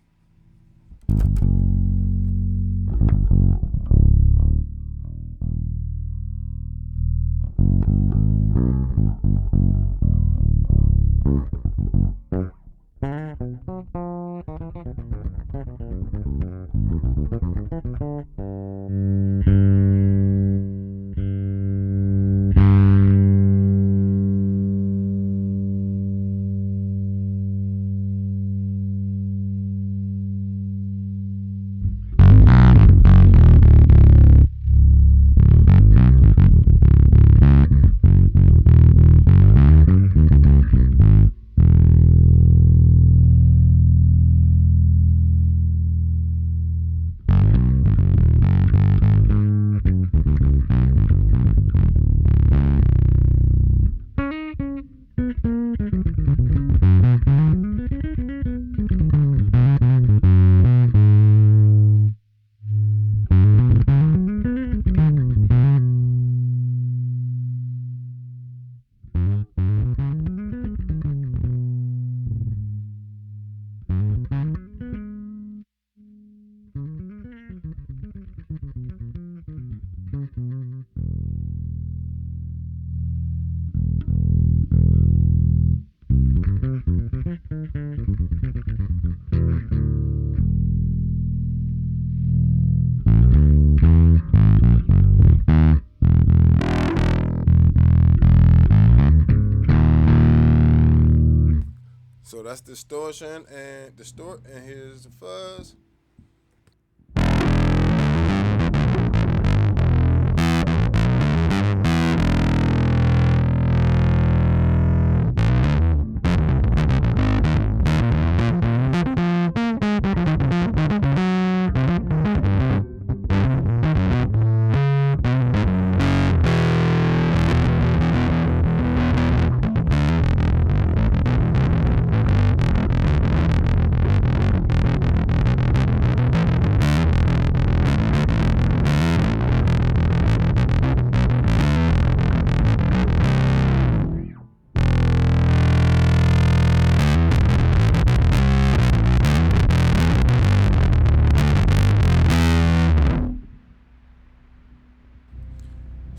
that's distortion and distort, and here's the fuzz.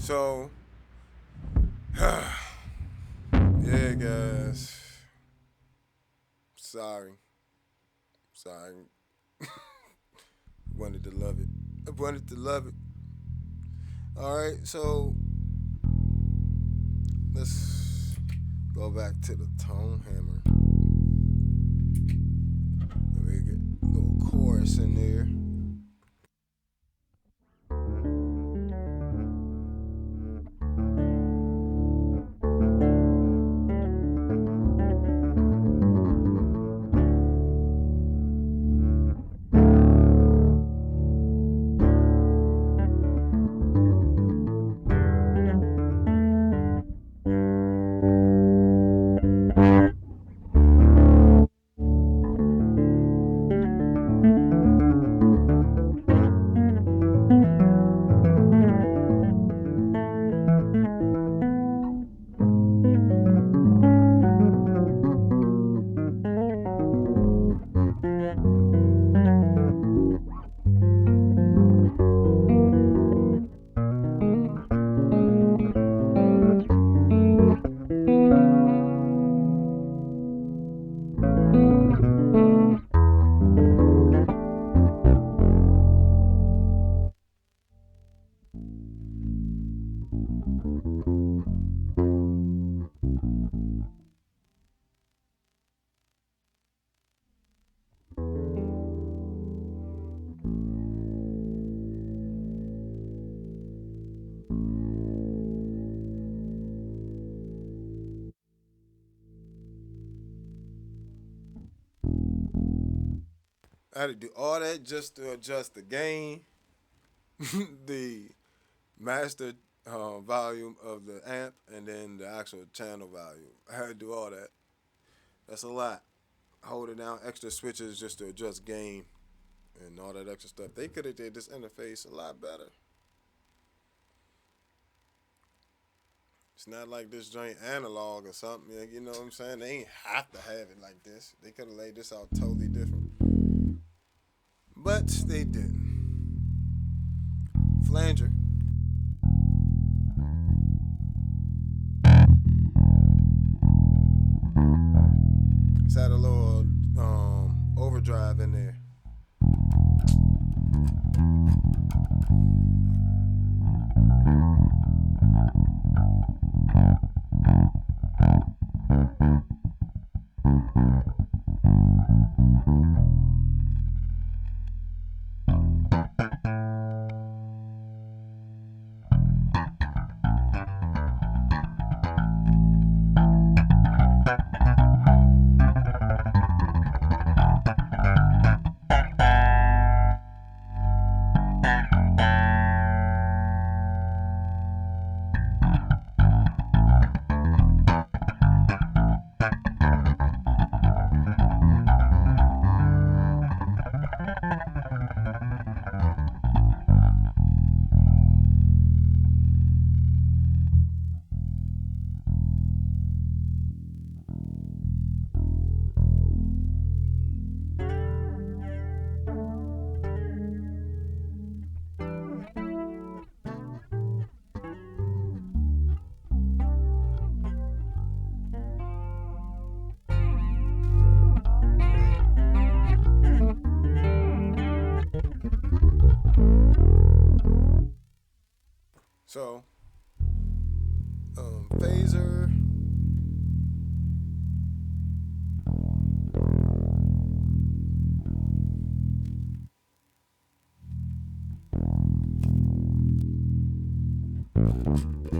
So, yeah, guys. Sorry. Sorry. Wanted to love it. I wanted to love it. Alright, so let's go back to the tone hammer. Let me get a little chorus in there. I had to do all that just to adjust the gain, the master volume of the amp, and then the actual channel volume. I had to do all that. That's a lot. Holding down extra switches just to adjust gain and all that extra stuff. They could have did this interface a lot better. It's not like this joint analog or something. You know what I'm saying? They ain't have to have it like this. They could have laid this out totally different. But they didn't. Flanger. It's had a little overdrive in there. So, phaser. All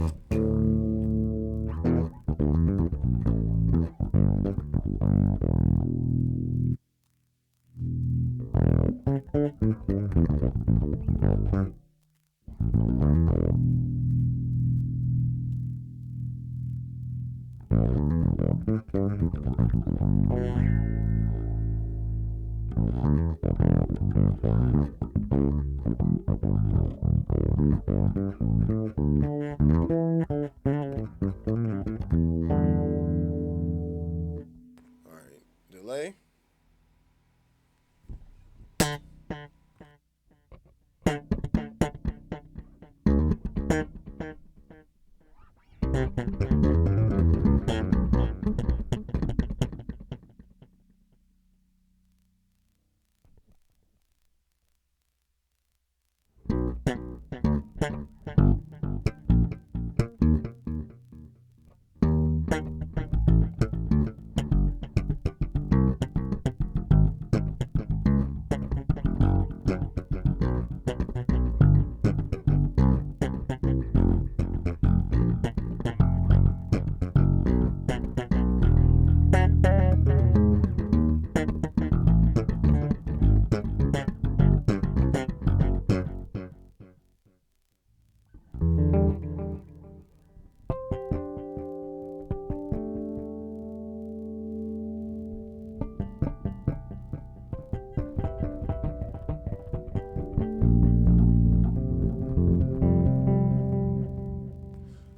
right, delay.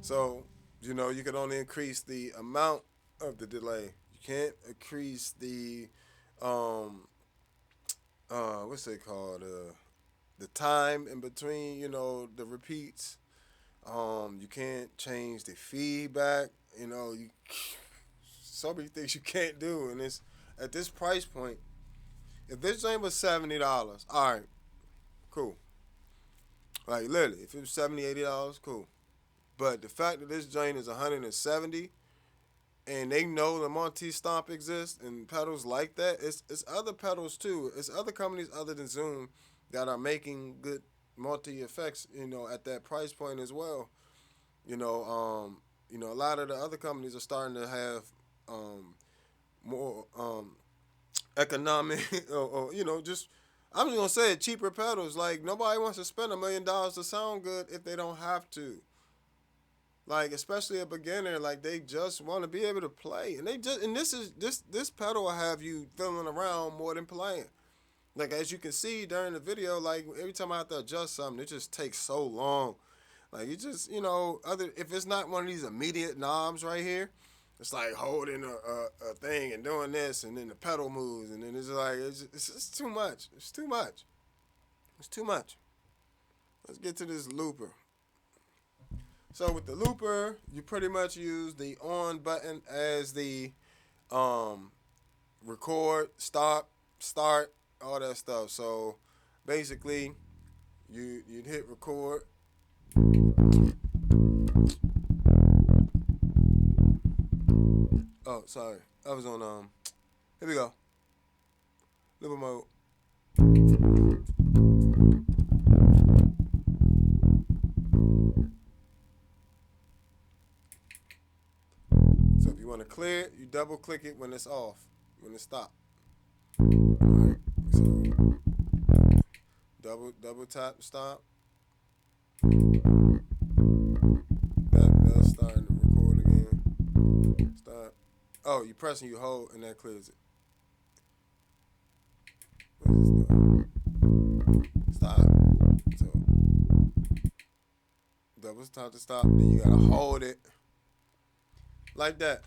So, you can only increase the amount of the delay. You can't increase the, um, what's it called? The time in between, the repeats. You can't change the feedback. So many things you can't do, and it's at this price point. If this thing was $70, all right, cool. Like literally, if it was $70, $80, cool. But the fact that this joint is 170, and they know the multi stomp exists and pedals like that, it's other pedals too. It's other companies other than Zoom that are making good multi effects, at that price point as well. A lot of the other companies are starting to have more economic, or just I'm just gonna say it, cheaper pedals. Like nobody wants to spend $1 million to sound good if they don't have to. Like especially a beginner, like they just want to be able to play, and this pedal will have you feeling around more than playing. Like as you can see during the video, like every time I have to adjust something, it just takes so long. Like you just other if it's not one of these immediate knobs right here, it's like holding a thing and doing this, and then the pedal moves, and then it's like it's too much. It's too much. It's too much. Let's get to this looper. So with the looper, you pretty much use the on button as the um, record, stop, start, all that stuff. So basically, you'd hit record. Oh, sorry, I was on Here we go. Looper mode. So if you want to clear it, you double click it when it's off, when it's stopped. Alright, so double tap stop. That's starting to record again. Stop. Oh, you press and you hold and that clears it. What is this doing? Stop. So double tap to stop, then you gotta hold it like that.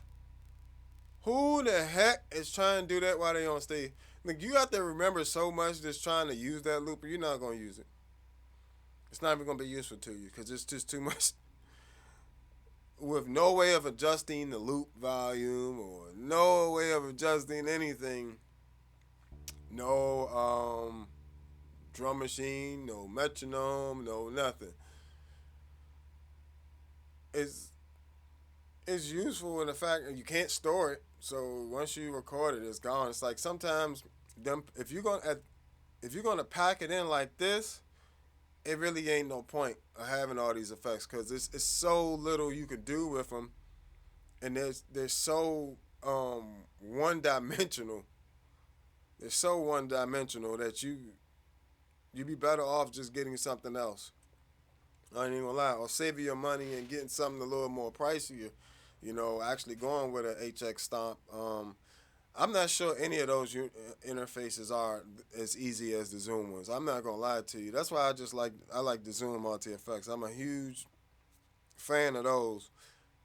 Who the heck is trying to do that while they on stage? Like you have to remember so much just trying to use that looper, you're not gonna use it. It's not even gonna be useful to you because it's just too much. With no way of adjusting the loop volume or no way of adjusting anything, no drum machine, no metronome, no nothing. It's it's useful in the fact that you can't store it. So once you record it, it's gone. It's like sometimes them if you're gonna pack it in like this, it really ain't no point of having all these effects because it's so little you could do with them, and they're so one dimensional. They're so one dimensional that you'd be better off just getting something else. I ain't even gonna lie, or saving your money and getting something a little more pricier. Actually going with an HX Stomp. I'm not sure any of those interfaces are as easy as the Zoom ones. I'm not gonna lie to you. That's why I like the Zoom Multi Effects. I'm a huge fan of those.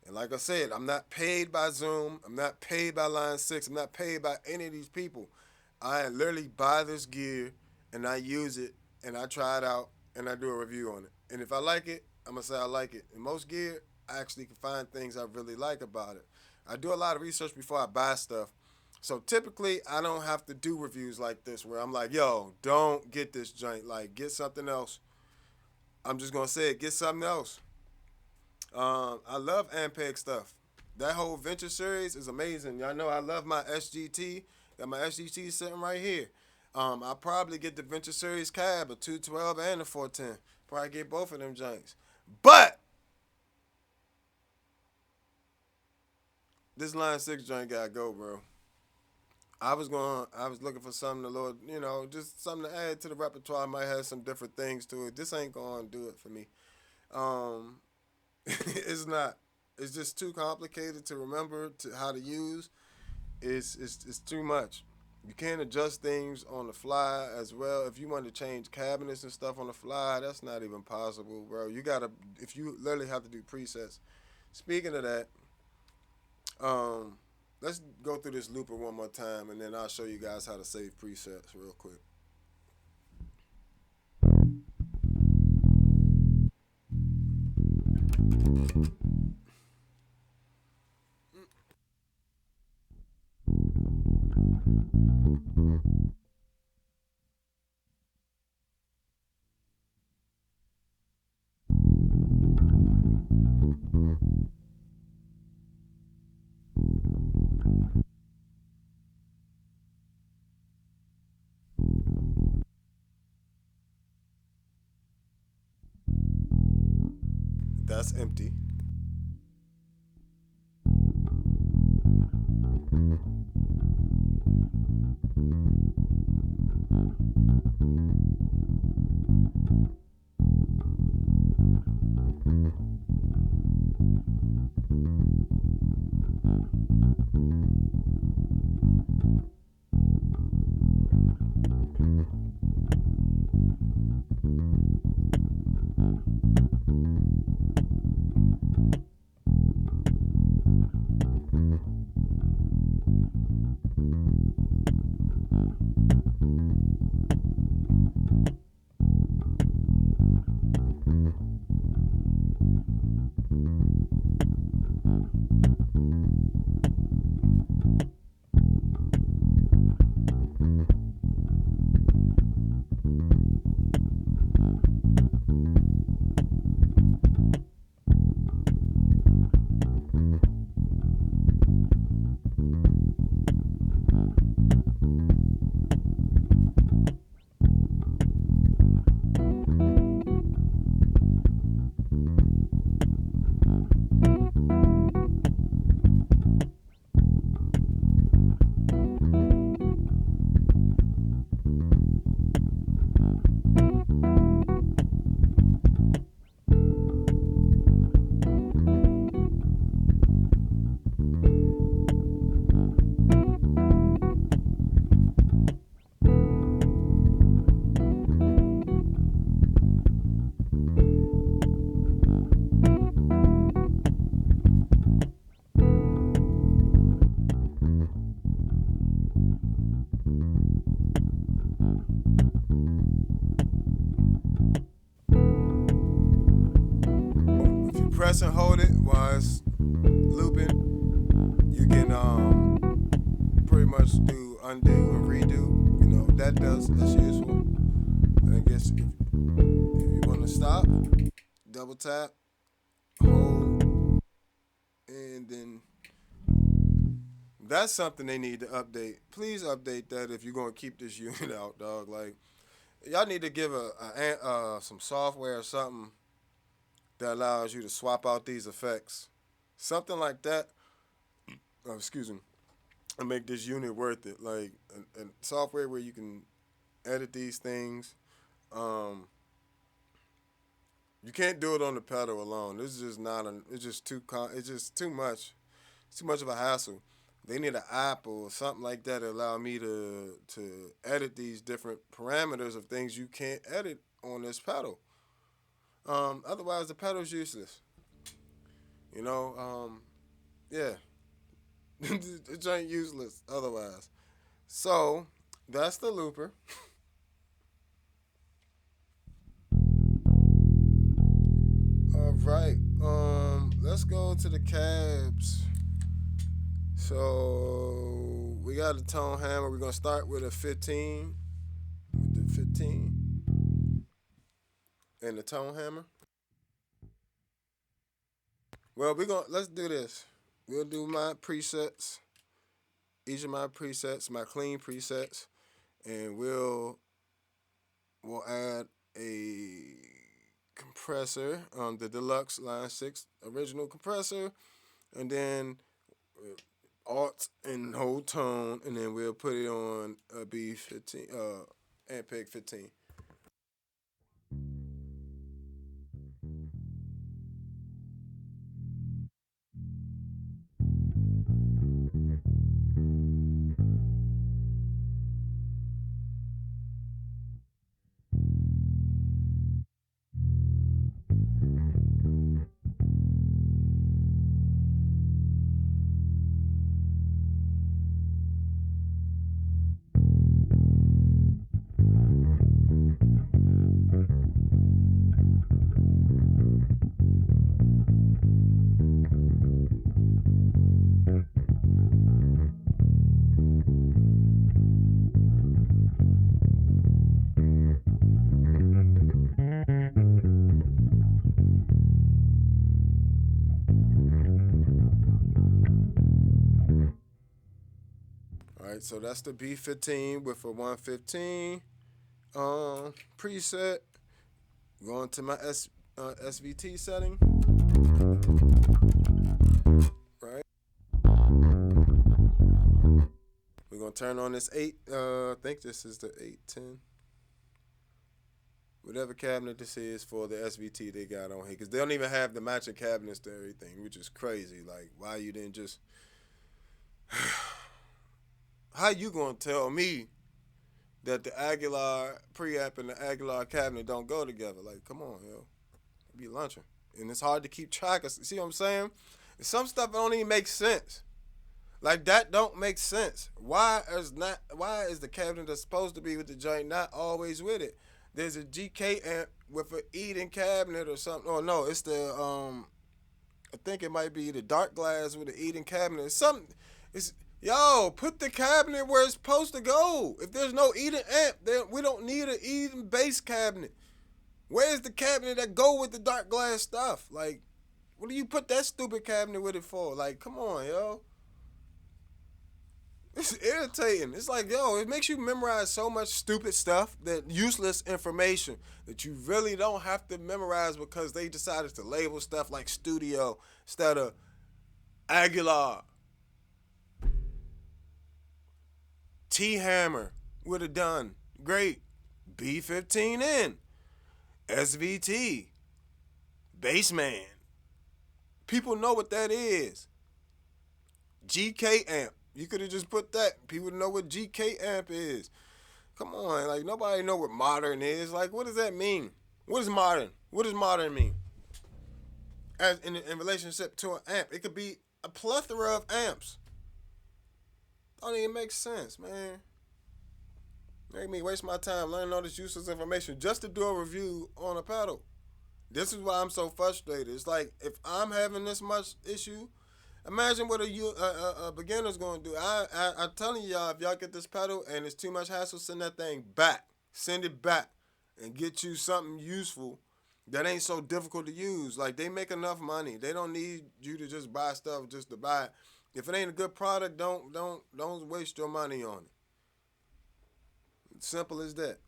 And like I said, I'm not paid by Zoom. I'm not paid by Line 6. I'm not paid by any of these people. I literally buy this gear and I use it and I try it out and I do a review on it. And if I like it, I'm going to say I like it. And most gear, I actually can find things I really like about it. I do a lot of research before I buy stuff. So typically, I don't have to do reviews like this where I'm like, yo, don't get this joint. Like, get something else. I'm just going to say it, get something else. I love ampeg stuff. That whole Venture series is amazing. Y'all know I love my SGT. Got my SGT sitting right here. I'll probably get the Venture series cab, a 212 and a 410. Probably get both of them joints. But this Line 6 joint gotta go, bro. I was looking for something a little, just something to add to the repertoire. I might have some different things to it. This ain't gonna do it for me. Um, it's not. It's just too complicated to remember how to use. It's too much. You can't adjust things on the fly as well. If you want to change cabinets and stuff on the fly, that's not even possible, bro. If you literally have to do presets. Speaking of that, um, let's go through this looper one more time, and then I'll show you guys how to save presets real quick. That's empty. If you press and hold it while it's looping, you can pretty much do undo and redo. That's useful. I guess if you want to stop, double tap, hold, and then that's something they need to update. Please update that if you're gonna keep this unit out, dog. Like Y'all need to give some software or something that allows you to swap out these effects, something like that. Oh, excuse me, and make this unit worth it. Like a software where you can edit these things. Um, you can't do it on the pedal alone. This is just not. It's just it's just too much. It's too much of a hassle. They need an app or something like that to allow me to edit these different parameters of things you can't edit on this pedal. Otherwise, the pedal's useless. You know, yeah, it ain't useless otherwise. So that's the looper. All right. Let's go to the cabs. So we got a tone hammer. We're gonna start with a 15, with the 15 and the tone hammer. Well, we're gonna let's do this. We'll do my presets, each of my presets, my clean presets, and we'll add a compressor, the deluxe line 6 original compressor, and then alt and hold tone, and then we'll put it on a B15, ampeg 15. All right, so that's the B15 with a 115 preset. Going to my SVT setting, right? We're gonna turn on this 8. I think this is the 810. Whatever cabinet this is for the SVT they got on here, because they don't even have the matching cabinets to everything, which is crazy. Like, why you didn't just? How you gonna tell me that the Aguilar preamp and the Aguilar cabinet don't go together? Like, come on, yo, be lunching, and it's hard to keep track of. See what I'm saying? Some stuff don't even make sense. Like that don't make sense. Why is the cabinet that's supposed to be with the joint not always with it? There's a GK amp with an Eden cabinet or something. Oh no, it's the I think it might be the dark glass with the Eden cabinet. It's something. It's Yo, put the cabinet where it's supposed to go. If there's no Eden amp, then we don't need an Eden bass cabinet. Where's the cabinet that go with the dark glass stuff? Like, what do you put that stupid cabinet with it for? Like, come on, yo. It's irritating. It's like, yo, it makes you memorize so much stupid stuff, that useless information that you really don't have to memorize because they decided to label stuff like studio instead of Aguilar, T Hammer would have done great. B15N, SVT, Bassman. People know what that is. GK amp. You could have just put that. People know what GK amp is. Come on, like nobody know what modern is. Like, what does that mean? What is modern? What does modern mean? As in relationship to an amp, it could be a plethora of amps. Don't even make sense, man. Make me waste my time learning all this useless information just to do a review on a pedal. This is why I'm so frustrated. It's like if I'm having this much issue, imagine what a beginner's gonna do. I'm telling y'all, if y'all get this pedal and it's too much hassle, send that thing back. Send it back and get you something useful that ain't so difficult to use. Like, they make enough money. They don't need you to just buy stuff just to buy it. If it ain't a good product, don't waste your money on it. Simple as that.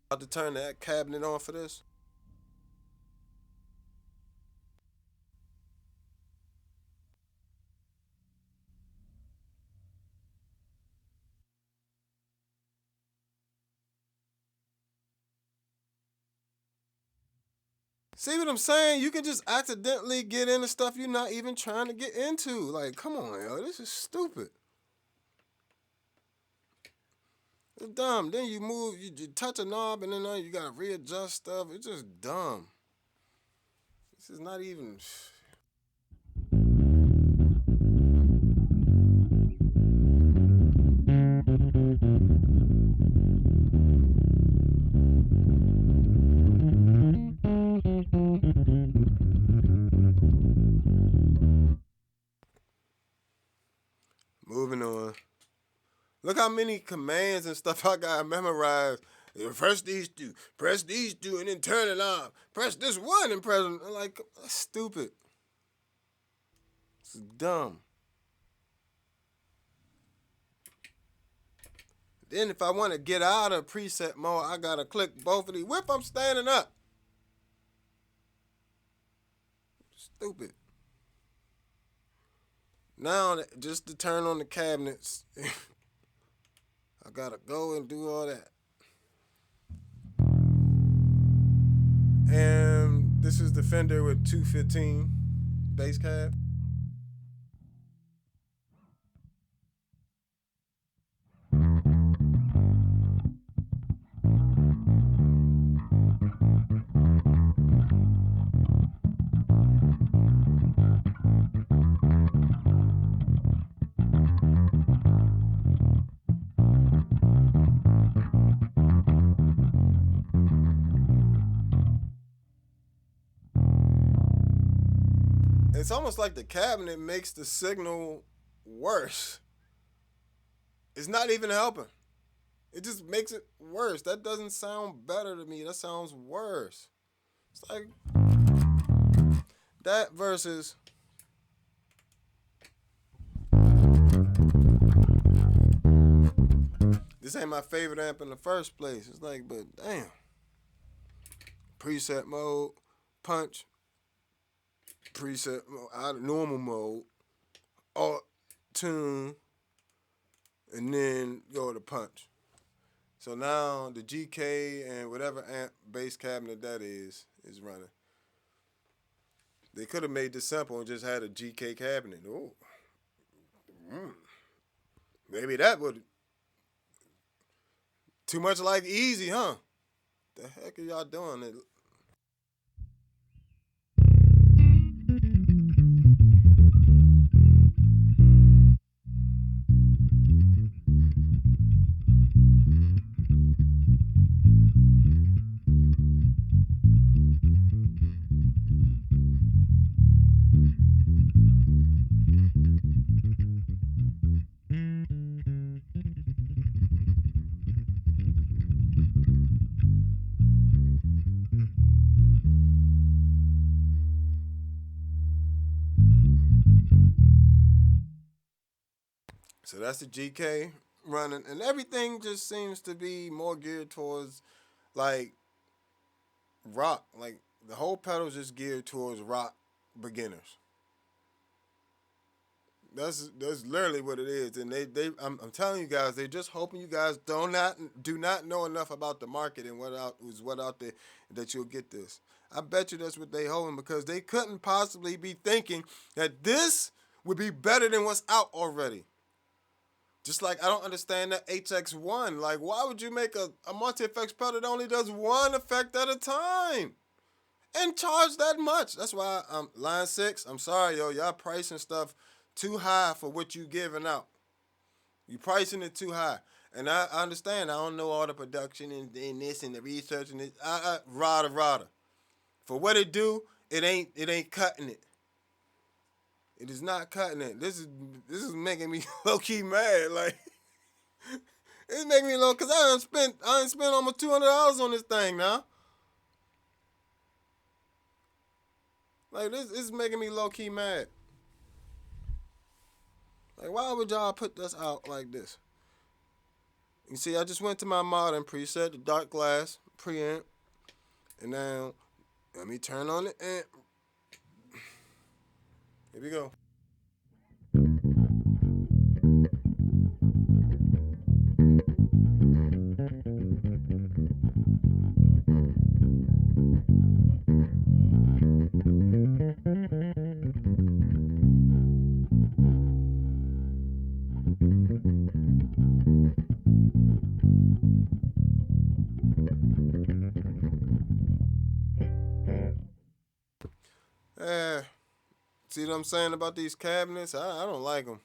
About to turn that cabinet on for this. See what I'm saying? You can just accidentally get into stuff you're not even trying to get into. Like, come on, yo, this is stupid. It's dumb. Then you move, you touch a knob, and then you gotta readjust stuff. It's just dumb. This is not even. Moving on. Look how many commands and stuff I got memorized. Press these two, and then turn it on. Press this one and press it. Like, that's stupid. It's dumb. Then if I want to get out of preset mode, I gotta click both of these. Whip, I'm standing up. Stupid. Now, just to turn on the cabinets, I gotta go and do all that. And this is the Fender with 215 bass cab. It's almost like the cabinet makes the signal worse. It's not even helping. It just makes it worse. That doesn't sound better to me. That sounds worse. It's like that versus this ain't my favorite amp in the first place. It's like, but damn. Preset mode, punch, preset mode, out of normal mode, alt, tune, and then go to punch. So now the GK and whatever amp bass cabinet that is running. They could have made this simple and just had a GK cabinet. Oh, maybe that would. Too much like easy, huh? The heck are y'all doing? So that's the GK running, and everything just seems to be more geared towards like rock. Like the whole pedal's just geared towards rock beginners. That's literally what it is, and I'm telling you guys, they're just hoping you guys do not know enough about the market and what out there that you'll get this. I bet you that's what they hoping because they couldn't possibly be thinking that this would be better than what's out already. Just like I don't understand that HX1. Like, why would you make a multi effects pedal that only does one effect at a time? And charge that much. That's why line 6. I'm sorry, yo, y'all pricing stuff too high for what you giving out. You pricing it too high. And I understand. I don't know all the production and this and the research and this. Rada. For what it do, it ain't cutting it. It is not cutting it. This is making me low key mad. Like it's making me low because I done spent almost $200 on this thing now. Like this is making me low key mad. Like why would y'all put this out like this? You see, I just went to my modern preset, the dark glass, preamp. And now, let me turn on the amp. Here we go. Eh, see what I'm saying about these cabinets? I don't like them.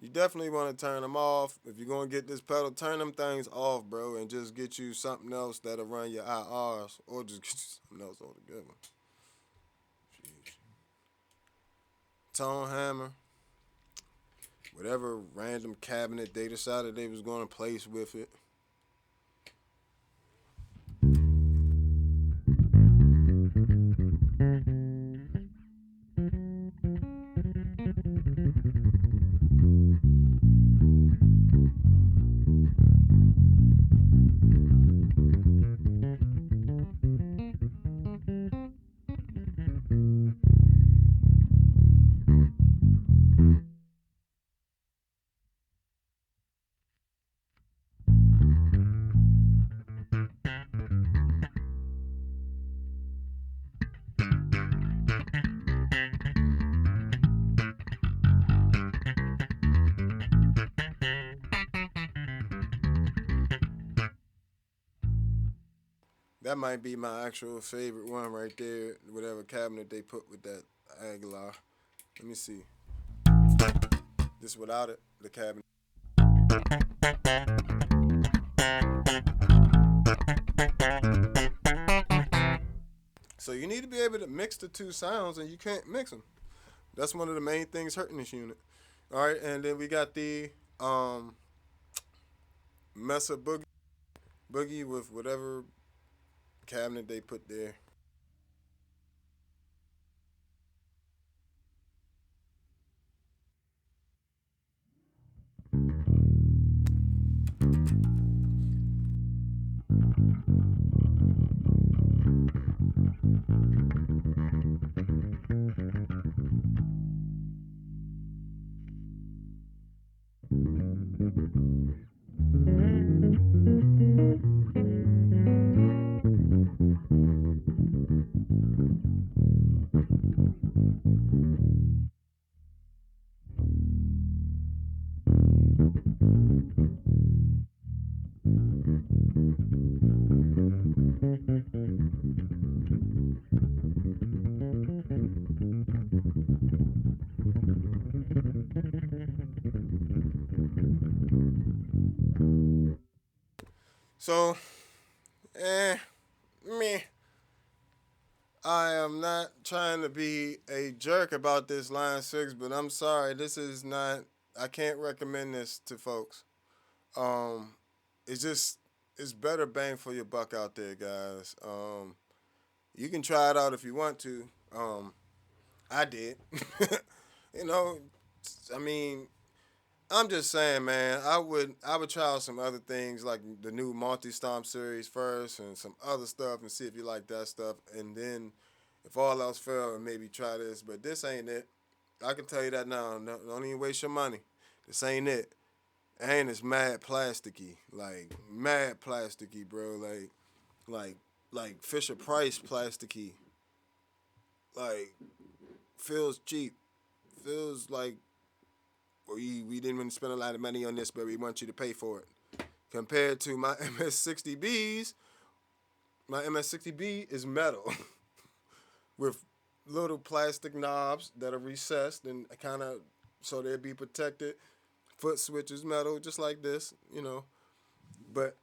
You definitely want to turn them off. If you're going to get this pedal, turn them things off, bro, and just get you something else that'll run your IRs, or just get you something else altogether. Jeez. Tone hammer, whatever random cabinet they decided they was going to place with it. That might be my actual favorite one right there. Whatever cabinet they put with that Aguilar. Let me see. This without it, the cabinet. So you need to be able to mix the two sounds, and you can't mix them. That's one of the main things hurting this unit. All right, and then we got the Mesa Boogie with whatever cabinet they put there. So, eh, meh. I am not trying to be a jerk about this Line 6, but I'm sorry. This is not, I can't recommend this to folks. Um, it's just, it's better bang for your buck out there, guys. You can try it out if you want to. I did. you know, I mean, I'm just saying, man. I would try out some other things like the new Multi Stomp series first, and some other stuff, and see if you like that stuff, and then if all else fails, maybe try this. But this ain't it. I can tell you that now. No, don't even waste your money. This ain't it. And it's mad plasticky, like mad plasticky, bro. Like, like Fisher Price plasticky. Like feels cheap. Feels like we didn't even spend a lot of money on this, but we want you to pay for it. Compared to my MS60Bs, my MS60B is metal with little plastic knobs that are recessed and kind of so they'll be protected. Foot switch is metal, just like this. But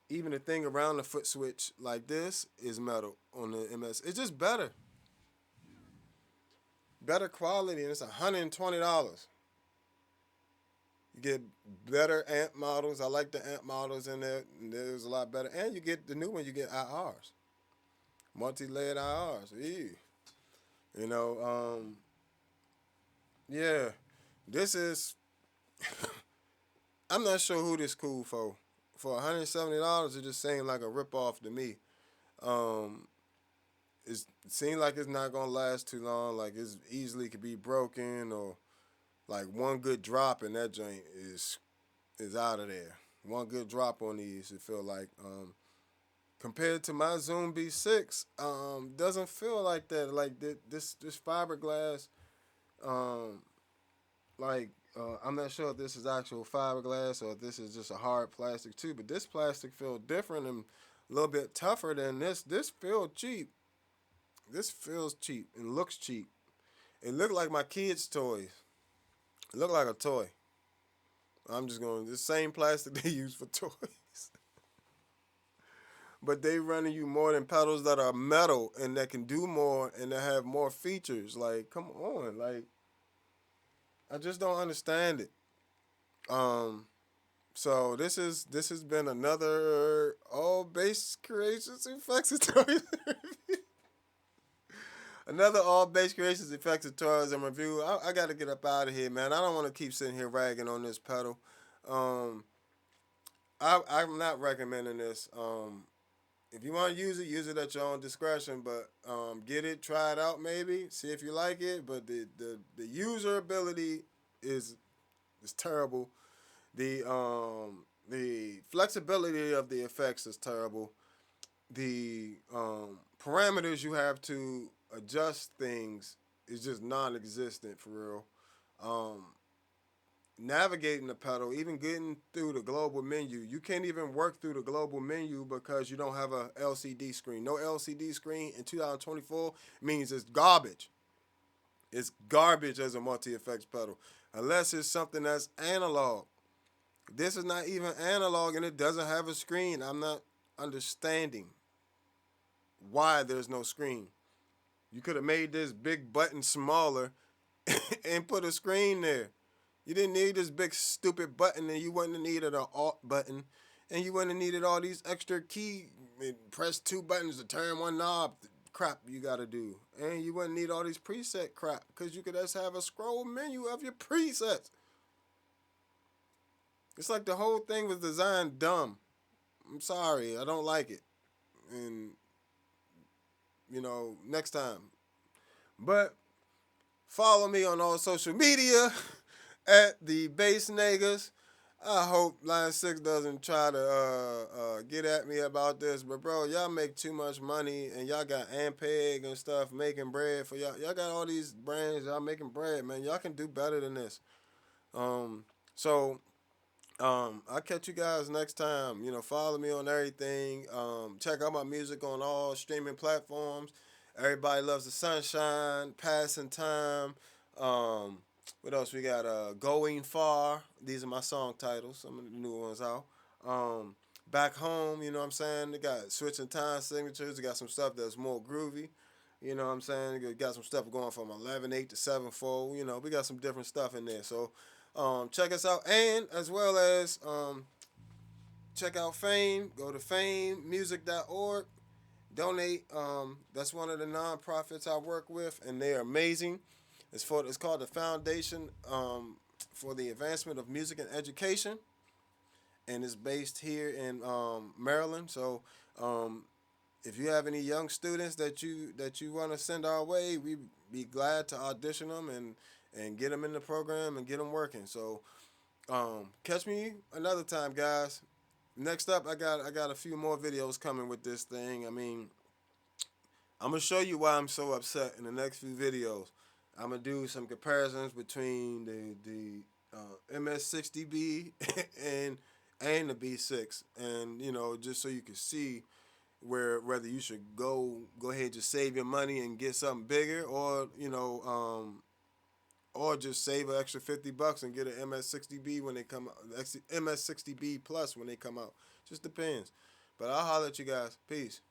even the thing around the foot switch like this is metal on the MS. It's just better. Better quality, and it's $120. You get better amp models. I like the amp models in there. There's a lot better. And you get the new one, you get IRs. Multi-layered IRs. Ew. You know, yeah. This is I'm not sure who this cool for $170, it just seemed like a ripoff to me. Um, it seems like it's not gonna last too long. Like it's easily could be broken, or like one good drop and that joint is out of there. One good drop on these, it feel like. Compared to my Zoom B6, doesn't feel like that. Like this fiberglass, um, like I'm not sure if this is actual fiberglass or if this is just a hard plastic too. But this plastic feels different and a little bit tougher than this. This feels cheap. This feels cheap and looks cheap. It looked like my kids' toys. It looked like a toy. I'm just going the same plastic they use for toys. But they running you more than pedals that are metal and that can do more and that have more features. Like, come on, like I just don't understand it. Um, so this has been another all bass creations effects tutorial. Another all bass creations effects tutorials and review. I got to get up out of here, man. I don't want to keep sitting here ragging on this pedal. Um, I'm not recommending this. If you want to use it at your own discretion. But get it, try it out, maybe see if you like it. But the user ability is terrible. The flexibility of the effects is terrible. The parameters you have to adjust things is just non-existent for real. Um, Navigating the pedal, even getting through the global menu, you can't even work through the global menu because you don't have a LCD screen. No LCD screen in 2024 means it's garbage. It's garbage as a multi-effects pedal, unless it's something that's analog. This is not even analog and it doesn't have a screen. I'm not understanding why there's no screen. You could have made this big button smaller and put a screen there. You didn't need this big stupid button, and you wouldn't have needed an alt button, and you wouldn't have needed all these extra key, press two buttons to turn one knob crap you gotta do. And you wouldn't need all these preset crap, because you could just have a scroll menu of your presets. It's like the whole thing was designed dumb. I'm sorry, I don't like it. And, next time. But follow me on all social media at the Bass Niggas. I hope Line 6 doesn't try to get at me about this. But, bro, y'all make too much money, and y'all got ampeg and stuff making bread for y'all. Y'all got all these brands. Y'all making bread, man. Y'all can do better than this. So I'll catch you guys next time. Follow me on everything. Check out my music on all streaming platforms. Everybody Loves the Sunshine, Passing Time. What else we got? Going Far. These are my song titles. Some of the new ones out. Back Home, you know what I'm saying? They got Switching Time Signatures. They got some stuff that's more groovy. You know what I'm saying? They got some stuff going from 11/8 to 7/4. We got some different stuff in there. So check us out. And as well as check out Fame. Go to famemusic.org. Donate. That's one of the nonprofits I work with, and they're amazing. It's called the Foundation for the Advancement of Music and Education, and it's based here in Maryland. So if you have any young students that you want to send our way, we'd be glad to audition them and get them in the program and get them working. So catch me another time, guys. Next up, I got a few more videos coming with this thing. I'm gonna show you why I'm so upset in the next few videos. I'm gonna do some comparisons between the MS60B and the B6, and just so you can see whether you should go ahead and just save your money and get something bigger, or just save an extra $50 and get an MS60B when they come out, MS60B plus when they come out. Just depends. But I'll holler at you guys. Peace.